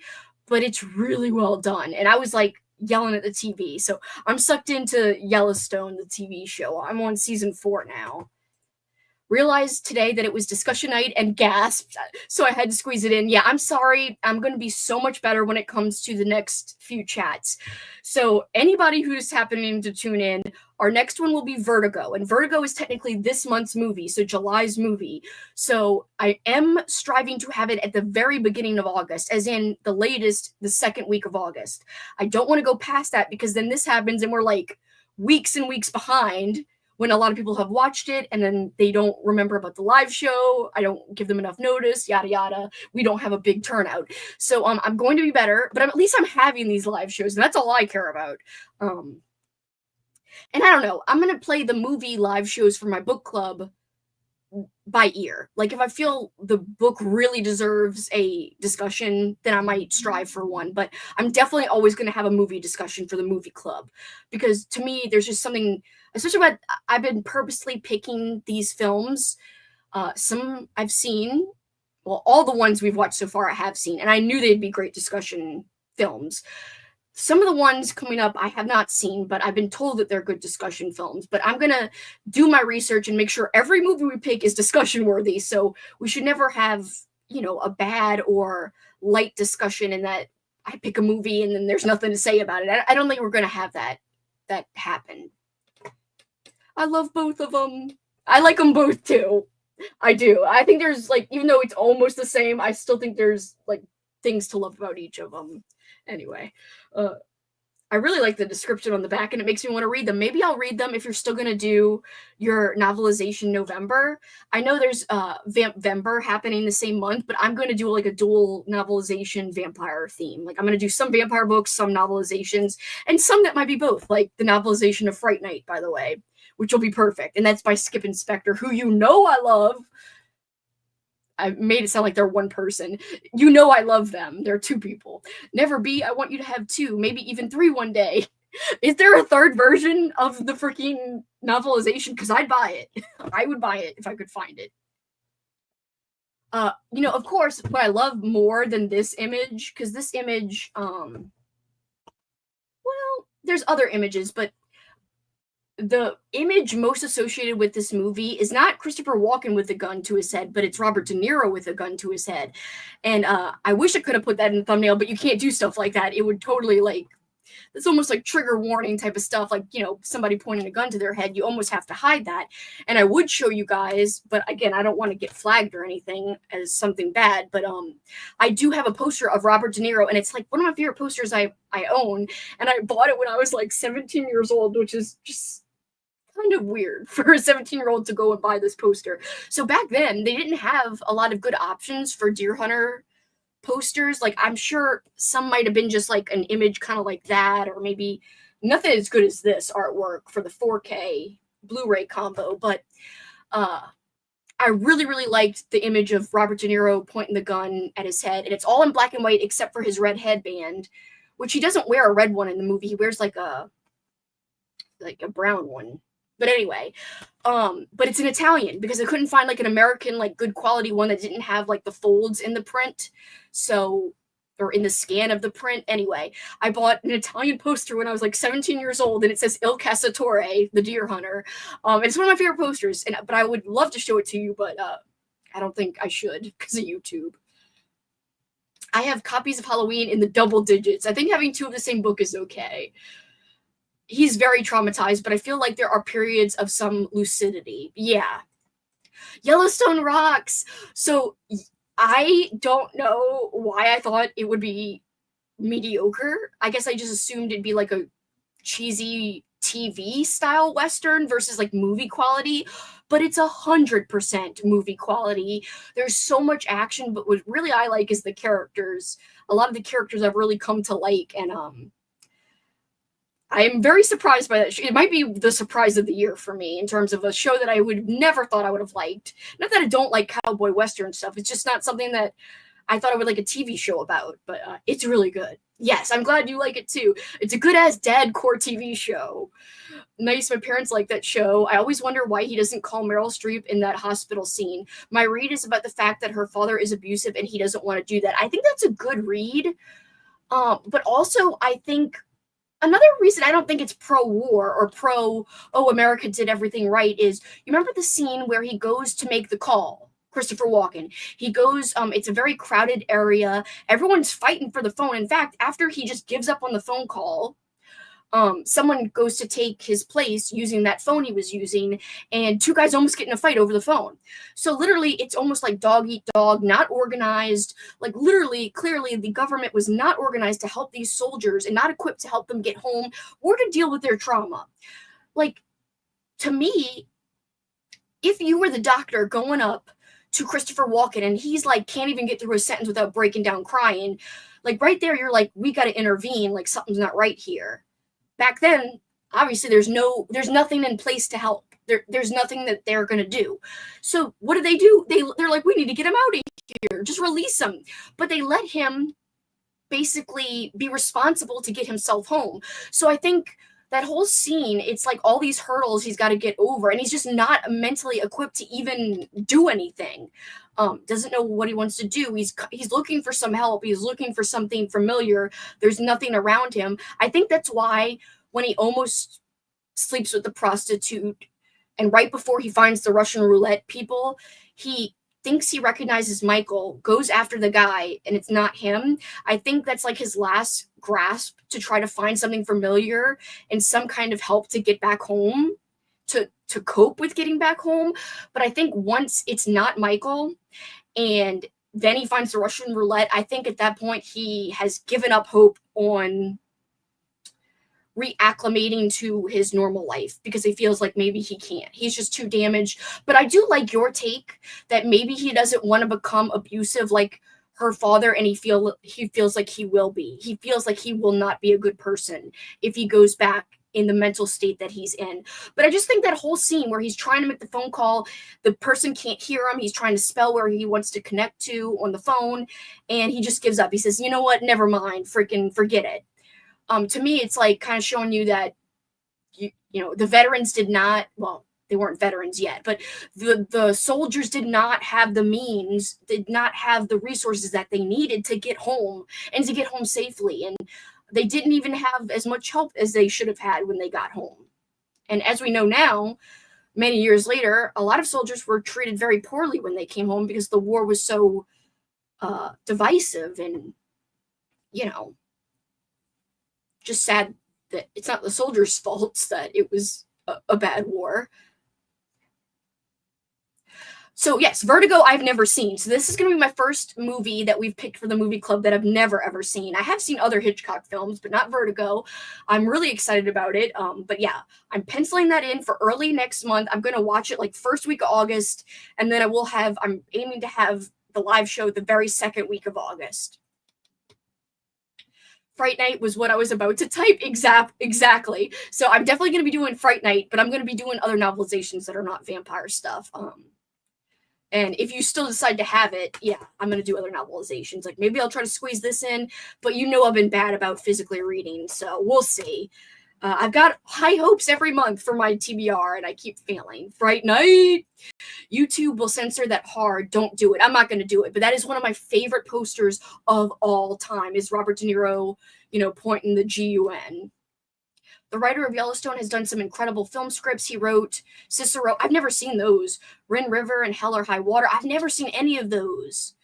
but it's really well done. And I was like yelling at the TV. So I'm sucked into Yellowstone, the TV show. I'm on season 4 now. Realized today that it was discussion night and gasped, so I had to squeeze it in. Yeah, I'm sorry. I'm going to be so much better when it comes to the next few chats. So anybody who's happening to tune in, our next one will be Vertigo, and Vertigo is technically this month's movie, so July's movie. So I am striving to have it at the very beginning of August, as in the latest, the second week of August. I don't want to go past that because then this happens and we're like weeks and weeks behind when a lot of people have watched it and then they don't remember about the live show. I don't give them enough notice, yada yada. We don't have a big turnout. So I'm going to be better, but at least I'm having these live shows, and that's all I care about. And I don't know. I'm going to play the movie live shows for my book club by ear. Like if I feel the book really deserves a discussion, then I might strive for one. But I'm definitely always going to have a movie discussion for the movie club, because to me, there's just something, especially when I've been purposely picking these films. Some I've seen, well, all the ones we've watched so far I have seen, and I knew they'd be great discussion films. Some of the ones coming up I have not seen, but I've been told that they're good discussion films. But I'm going to do my research and make sure every movie we pick is discussion worthy. So we should never have, a bad or light discussion in that I pick a movie and then there's nothing to say about it. I don't think we're going to have that happen. I love both of them. I like them both too. I do. I think there's like, even though it's almost the same, I still think there's like things to love about each of them. Anyway, I really like the description on the back, and it makes me want to read them. Maybe I'll read them if you're still going to do your novelization November. I know there's Vampvember happening the same month, but I'm going to do like a dual novelization vampire theme. Like I'm going to do some vampire books, some novelizations, and some that might be both, like the novelization of Fright Night, by the way, which will be perfect. And that's by Skip Inspector, who I love. I made it sound like they're one person. I love them. They're two people. Never be. I want you to have two, maybe even 3 one day. Is there a third version of the freaking novelization? Because I'd buy it. I would buy it if I could find it. Of course, what I love more than this image, because this image, well, there's other images, but the image most associated with this movie is not Christopher Walken with a gun to his head, but it's Robert De Niro with a gun to his head. And I wish I could have put that in the thumbnail, but you can't do stuff like that. It would totally it's almost like trigger warning type of stuff. Like, somebody pointing a gun to their head, you almost have to hide that. And I would show you guys, but again, I don't want to get flagged or anything as something bad. But I do have a poster of Robert De Niro, and it's like one of my favorite posters I own. And I bought it when I was like 17 years old, which is just kind of weird for a 17-year-old to go and buy this poster. So back then, they didn't have a lot of good options for Deer Hunter posters. Like, I'm sure some might have been just like an image kind of like that, or maybe nothing as good as this artwork for the 4K Blu-ray combo. But I really, really liked the image of Robert De Niro pointing the gun at his head. And it's all in black and white except for his red headband, which he doesn't wear a red one in the movie. He wears like a brown one. But anyway, but it's in Italian because I couldn't find like an American, like good quality one that didn't have like the folds in the print. So, or in the scan of the print. Anyway, I bought an Italian poster when I was like 17 years old, and it says Il Cacciatore, the deer hunter. It's one of my favorite posters, but I would love to show it to you, but I don't think I should because of YouTube. I have copies of Halloween in the double digits. I think having 2 of the same book is okay. He's very traumatized, but I feel like there are periods of some lucidity. Yeah. Yellowstone rocks. So I don't know why I thought it would be mediocre. I guess I just assumed it'd be like a cheesy TV style Western versus like movie quality, but it's 100% movie quality. There's so much action, but what really I like is the characters. A lot of the characters I've really come to like, and I am very surprised by that. It might be the surprise of the year for me in terms of a show that I would never thought I would have liked. Not that I don't like cowboy western stuff. It's just not something that I thought I would like a TV show about, but it's really good. Yes, I'm glad you like it too. It's a good ass dad core TV show. Nice, my parents like that show. I always wonder why he doesn't call Meryl Streep in that hospital scene. My read is about the fact that her father is abusive and he doesn't want to do that. I think that's a good read. But also, I think another reason I don't think it's pro-war or America did everything right is, you remember the scene where he goes to make the call? Christopher Walken. He goes, it's a very crowded area. Everyone's fighting for the phone. In fact, after he just gives up on the phone call, someone goes to take his place using that phone he was using, and two guys almost get in a fight over the phone. So literally, it's almost like dog eat dog, not organized. Like literally, clearly, the government was not organized to help these soldiers and not equipped to help them get home or to deal with their trauma. Like, to me, if you were the doctor going up to Christopher Walken and he's like can't even get through a sentence without breaking down crying, like right there, you're like, we got to intervene. Like something's not right here. Back then, obviously, there's nothing in place to help. There's nothing that they're gonna do. So what do? They're like, we need to get him out of here. Just release him. But they let him basically be responsible to get himself home. So I think that whole scene, it's like all these hurdles he's got to get over, and he's just not mentally equipped to even do anything. Doesn't know what he wants to do. He's looking for some help. He's looking for something familiar. There's nothing around him. I think that's why when he almost sleeps with the prostitute, and right before he finds the Russian roulette people, he thinks he recognizes Michael, goes after the guy, and it's not him. I think that's like his last grasp to try to find something familiar and some kind of help to get back home, to cope with getting back home. But I think once it's not Michael and then he finds the Russian roulette, I think at that point he has given up hope on reacclimating to his normal life because he feels like maybe he can't. He's just too damaged. But I do like your take that maybe he doesn't want to become abusive like her father, and he feels like he will be. He feels like he will not be a good person if he goes back in the mental state that he's in. But I just think that whole scene where he's trying to make the phone call, the person can't hear him, he's trying to spell where he wants to connect to on the phone, and he just gives up. He says, you know what, never mind, freaking forget it. To me, it's like kind of showing you that, you know, the veterans did not, well, they weren't veterans yet, but the soldiers did not have the means, did not have the resources that they needed to get home and to get home safely. And they didn't even have as much help as they should have had when they got home. And as we know now, many years later, a lot of soldiers were treated very poorly when they came home because the war was so divisive and, you know, just sad that it's not the soldiers' faults that it was a bad war. So yes, Vertigo I've never seen. So this is going to be my first movie that we've picked for the movie club that I've never ever seen. I have seen other Hitchcock films, but not Vertigo. I'm really excited about it. But yeah, I'm penciling that in for early next month. I'm going to watch it like first week of August, and then I'm aiming to have the live show the very second week of August. Fright Night was what I was about to type. Exactly. So I'm definitely going to be doing Fright Night, but I'm going to be doing other novelizations that are not vampire stuff. And if you still decide to have it, yeah, I'm going to do other novelizations. Like maybe I'll try to squeeze this in, but you know I've been bad about physically reading, so we'll see. I've got high hopes every month for my TBR, and I keep failing. Fright Night. YouTube will censor that hard. Don't do it. I'm not going to do it, but that is one of my favorite posters of all time is Robert De Niro, pointing the GUN. The writer of Yellowstone has done some incredible film scripts. He wrote Cicero. I've never seen those. Rin River and Hell or High Water. I've never seen any of those.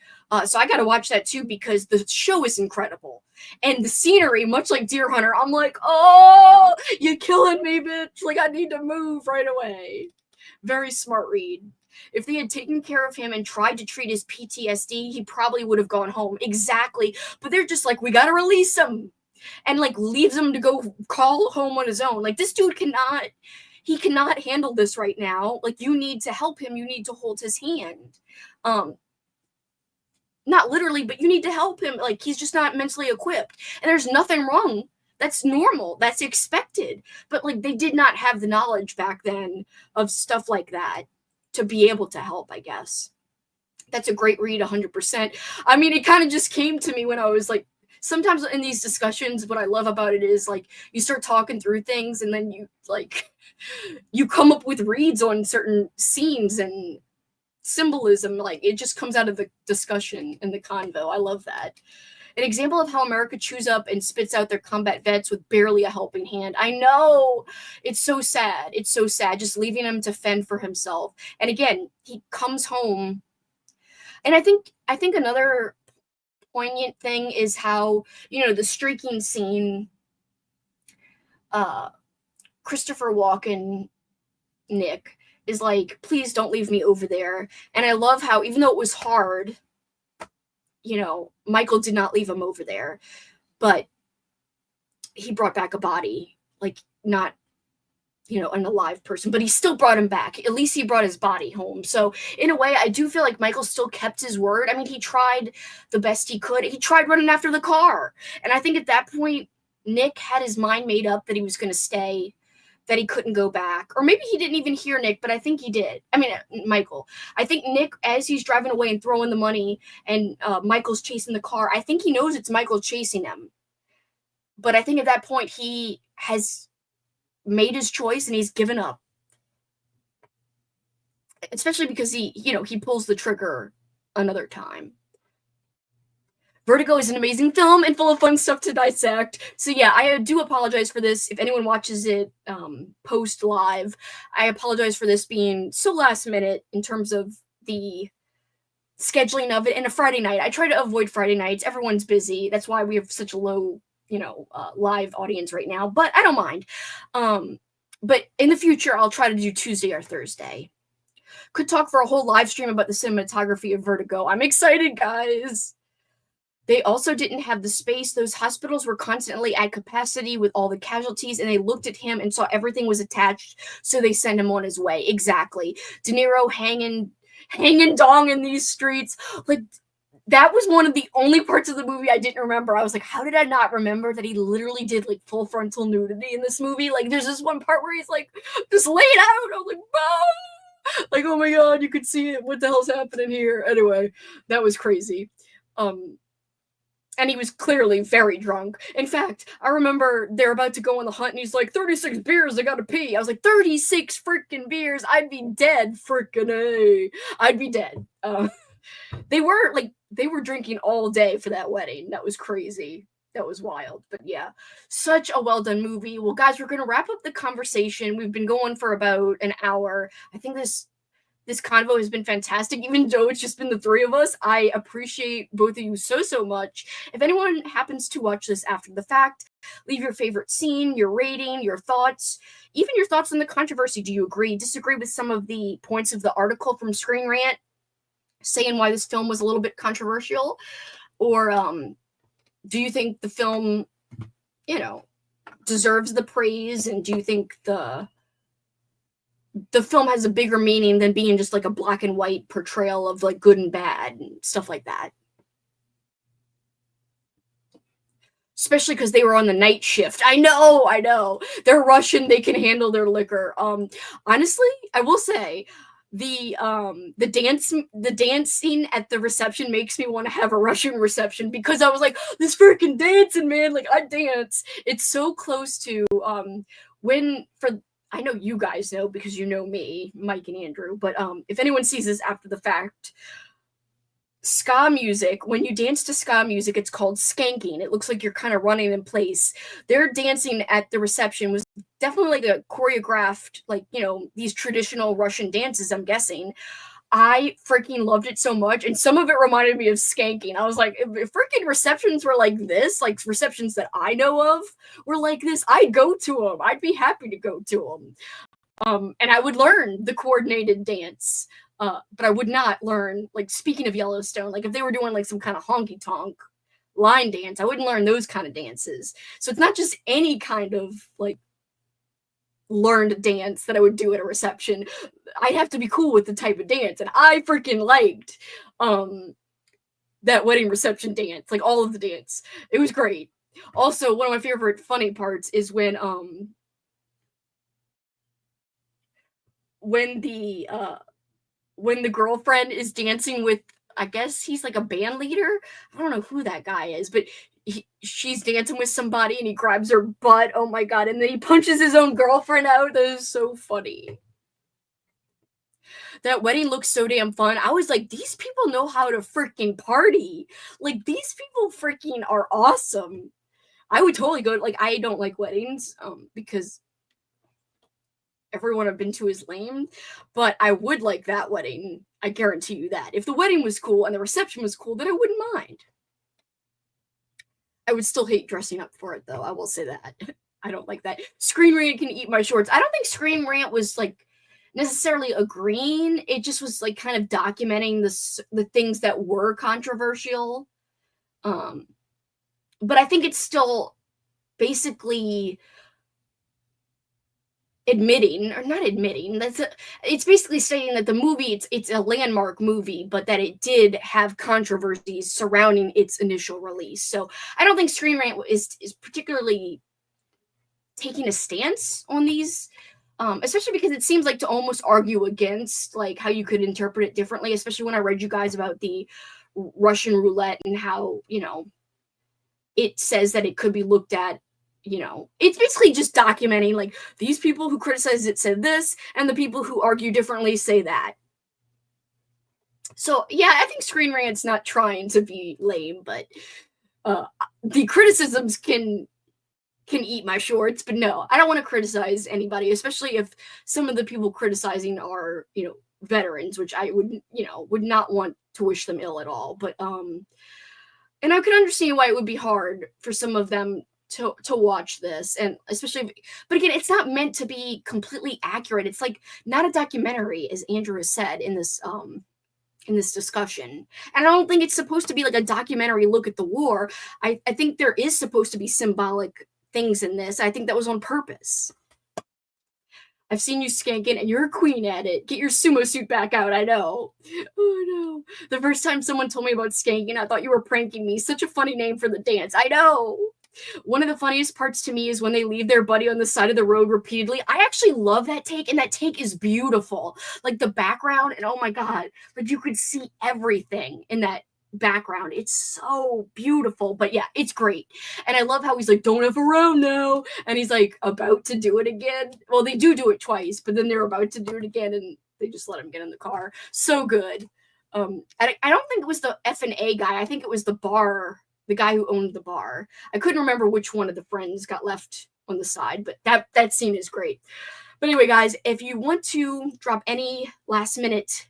So I got to watch that too because the show is incredible. And the scenery, much like Deer Hunter, I'm like, oh, you're killing me, bitch. Like, I need to move right away. Very smart read. If they had taken care of him and tried to treat his PTSD, he probably would have gone home. Exactly. But they're just like, we got to release him. And, like, leaves him to go call home on his own. Like, this dude cannot handle this right now. Like, you need to help him. You need to hold his hand. Not literally, but you need to help him. Like, he's just not mentally equipped. And there's nothing wrong That's normal. That's expected. But like they did not have the knowledge back then of stuff like that to be able to help, I guess. That's a great read, 100%. I mean, it kind of just came to me when I was like, sometimes in these discussions, what I love about it is like you start talking through things and then you like you come up with reads on certain scenes and symbolism. Like it just comes out of the discussion and the convo. I love that. An example of how America chews up and spits out their combat vets with barely a helping hand. I know, it's so sad. It's so sad, just leaving him to fend for himself. And again, he comes home, and I think another poignant thing is how, the streaking scene, Christopher Walken, Nick, is like, please don't leave me over there. And I love how, even though it was hard, Michael did not leave him over there, but he brought back a body, like not, an alive person, but he still brought him back. At least he brought his body home. So in a way, I do feel like Michael still kept his word. I mean, he tried the best he could. He tried running after the car. And I think at that point, Nick had his mind made up that he was going to stay, that he couldn't go back. Or maybe he didn't even hear Nick, but I think he did. I mean, Michael. I think Nick, as he's driving away and throwing the money and Michael's chasing the car, I think he knows it's Michael chasing him. But I think at that point, he has made his choice and he's given up. Especially because he pulls the trigger another time. Vertigo is an amazing film and full of fun stuff to dissect. So yeah, I do apologize for this. If anyone watches it post live, I apologize for this being so last minute in terms of the scheduling of it. And a Friday night, I try to avoid Friday nights. Everyone's busy. That's why we have such a low, live audience right now. But I don't mind. But in the future, I'll try to do Tuesday or Thursday. Could talk for a whole live stream about the cinematography of Vertigo. I'm excited, guys. They also didn't have the space. Those hospitals were constantly at capacity with all the casualties, and they looked at him and saw everything was attached, so they sent him on his way. Exactly. De Niro hanging dong in these streets. Like, that was one of the only parts of the movie I didn't remember. I was like, how did I not remember that he literally did, like, full frontal nudity in this movie? Like, there's this one part where he's, like, just laid out. I was like, bah! Like, oh my god, you could see it. What the hell's happening here? Anyway, that was crazy. And he was clearly very drunk. In fact, I remember they're about to go on the hunt, and he's like, 36 beers, I gotta pee. I was like, 36 freaking beers? I'd be dead, freaking A. I'd be dead. They were drinking all day for that wedding. That was crazy. That was wild. But yeah, such a well-done movie. Well, guys, we're going to wrap up the conversation. We've been going for about an hour. I think this convo has been fantastic, even though it's just been the three of us. I appreciate both of you so much. If anyone happens to watch this after the fact, leave your favorite scene, your rating, your thoughts, even your thoughts on the controversy. Do you agree, disagree with some of the points of the article from Screen Rant, saying why this film was a little bit controversial? Or do you think the film, deserves the praise? And do you think the film has a bigger meaning than being just like a black and white portrayal of like good and bad and stuff like that? Especially because they were on the night shift. I know. They're Russian. They can handle their liquor. Honestly, I will say the dancing at the reception makes me want to have a Russian reception, because I was like, this freaking dancing, man. Like, I dance. It's so close to I know you guys know because you know me, Mike and Andrew, but if anyone sees this after the fact, ska music, when you dance to ska music, it's called skanking. It looks like you're kind of running in place. Their dancing at the reception was definitely like a choreographed, like, these traditional Russian dances, I'm guessing. I freaking loved it so much, and some of it reminded me of skanking. I was like, if freaking receptions were like this, like receptions that I know of were like this, I'd go to them. I'd be happy to go to them. And I would learn the coordinated dance. But I would not learn, like, speaking of Yellowstone, like if they were doing like some kind of honky tonk line dance, I wouldn't learn those kind of dances. So it's not just any kind of like learned dance that I would do at a reception. I'd have to be cool with the type of dance, and I freaking liked that wedding reception dance, like all of the dance. It was great. Also, one of my favorite funny parts is when the when the girlfriend is dancing with, I guess he's like a band leader. I don't know who that guy is, but she's dancing with somebody and he grabs her butt. Oh my god! And then he punches his own girlfriend out. That is so funny. That wedding looks so damn fun. I was like, these people know how to freaking party. Like these people freaking are awesome. I would totally go. Like I don't like weddings, because everyone I've been to is lame, but I would like that wedding. I guarantee you that. If the wedding was cool and the reception was cool, then I wouldn't mind. I would still hate dressing up for it, though. I will say that. I don't like that. Screen Rant can eat my shorts. I don't think Screen Rant was like necessarily agreeing. It just was like kind of documenting the things that were controversial. But I think it's still basically admitting, or not admitting, it's basically saying that the movie, it's a landmark movie, but that it did have controversies surrounding its initial release. So I don't think Screen Rant is particularly taking a stance on these, especially because it seems like to almost argue against like how you could interpret it differently, especially when I read you guys about the Russian roulette and how, it says that it could be looked at, it's basically just documenting like these people who criticize it said this and the people who argue differently say that. So yeah, I think Screen Rant's not trying to be lame, but the criticisms can eat my shorts. But no, I don't want to criticize anybody, especially if some of the people criticizing are, veterans, which I would not want to wish them ill at all. But and I can understand why it would be hard for some of them to watch this, and especially, but again, it's not meant to be completely accurate. It's like not a documentary, as Andrew has said in this discussion. And I don't think it's supposed to be like a documentary look at the war. I think there is supposed to be symbolic things in this. I think that was on purpose. I've seen you skanking and you're a queen at it. Get your sumo suit back out. I know. Oh no. The first time someone told me about skanking, I thought you were pranking me. Such a funny name for the dance. I know. One of the funniest parts to me is when they leave their buddy on the side of the road repeatedly. I actually love that take, and that take is beautiful. Like the background, and oh my god, like you could see everything in that background. It's so beautiful. But yeah, it's great. And I love how he's like, don't F around now. And he's like about to do it again. Well, they do it twice, but then they're about to do it again, and they just let him get in the car. So good. I don't think it was the F&A guy. I think it was the guy who owned the bar. I couldn't remember which one of the friends got left on the side, but that scene is great. But anyway, guys, if you want to drop any last minute,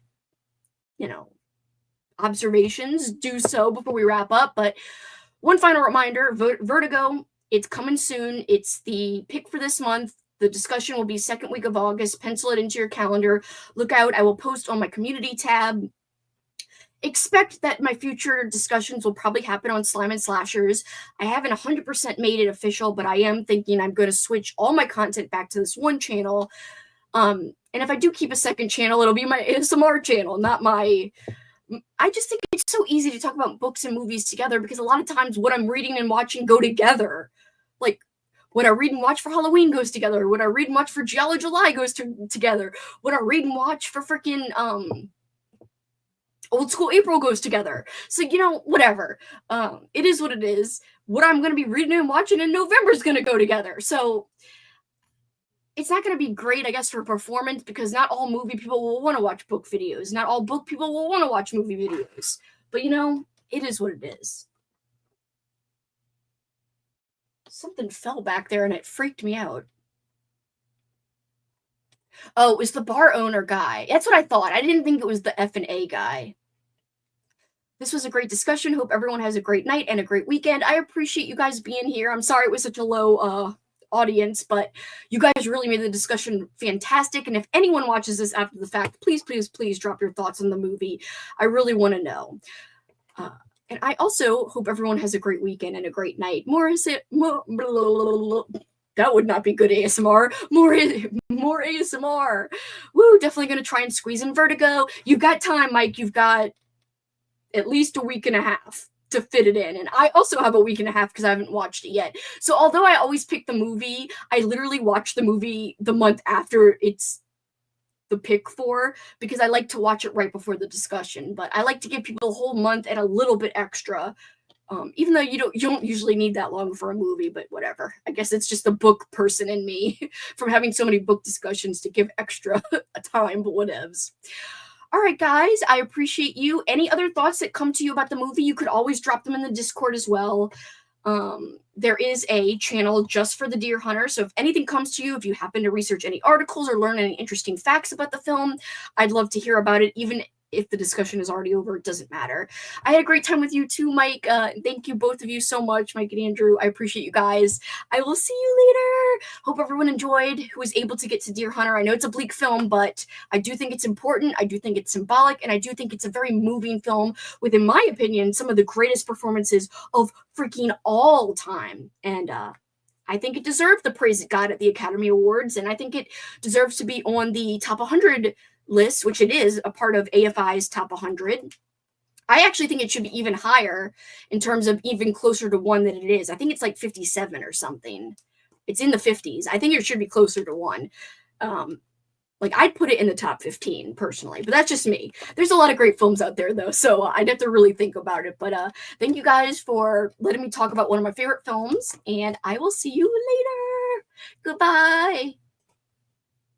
observations, do so before we wrap up. But one final reminder, Vertigo, it's coming soon. It's the pick for this month. The discussion will be second week of August. Pencil it into your calendar. Look out. I will post on my community tab. Expect that my future discussions will probably happen on Slime and Slashers. I haven't 100% made it official, but I am thinking I'm going to switch all my content back to this one channel. And if I do keep a second channel, it'll be my ASMR channel, not my... I just think it's so easy to talk about books and movies together because a lot of times what I'm reading and watching go together. Like, what I read and watch for Halloween goes together. What I read and watch for Giallo July goes together. What I read and watch for freaking... Old School April goes together. So, whatever. It is what it is. What I'm going to be reading and watching in November is going to go together. So, it's not going to be great, I guess, for performance because not all movie people will want to watch book videos. Not all book people will want to watch movie videos. But, it is what it is. Something fell back there and it freaked me out. Oh, it was the bar owner guy. That's what I thought. I didn't think it was the F&A guy. This was a great discussion. Hope everyone has a great night and a great weekend. I appreciate you guys being here. I'm sorry it was such a low audience, but you guys really made the discussion fantastic. And if anyone watches this after the fact, please, please, please drop your thoughts on the movie. I really want to know. And I also hope everyone has a great weekend and a great night. That would not be good ASMR. More ASMR. Woo, definitely going to try and squeeze in Vertigo. You've got time, Mike. You've got at least a week and a half. to fit it in. And I also have a week and a half because I haven't watched it yet. So although I always pick the movie, I literally watch the movie the month after it's the pick for, because I like to watch it right before the discussion. But I like to give people a whole month and a little bit extra. Even though you don't usually need that long for a movie, but whatever. I guess it's just the book person in me from having so many book discussions to give extra time, but whatevs. All right, guys, I appreciate you. Any other thoughts that come to you about the movie, you could always drop them in the Discord as well. There is a channel just for the Deer Hunter, so if anything comes to you, if you happen to research any articles or learn any interesting facts about the film, I'd love to hear about it, even if the discussion is already over. It doesn't matter. I had a great time with you too, Mike. Thank you, both of you, so much, Mike and Andrew. I appreciate you guys. I will see you later. Hope everyone enjoyed who was able to get to Deer Hunter. I know it's a bleak film, but I do think it's important. I do think it's symbolic, and I do think it's a very moving film with, in my opinion, some of the greatest performances of freaking all time. And I think it deserved the praise it got at the Academy Awards, and I think it deserves to be on the top 100 list, which it is a part of AFI's top 100. I actually think it should be even higher in terms of even closer to 1 than it is. I think it's like 57 or something. It's in the 50s. I think it should be closer to 1. Like, I'd put it in the top 15 personally, but that's just me. There's a lot of great films out there though, so I'd have to really think about it. But thank you guys for letting me talk about one of my favorite films, and I will see you later. Goodbye.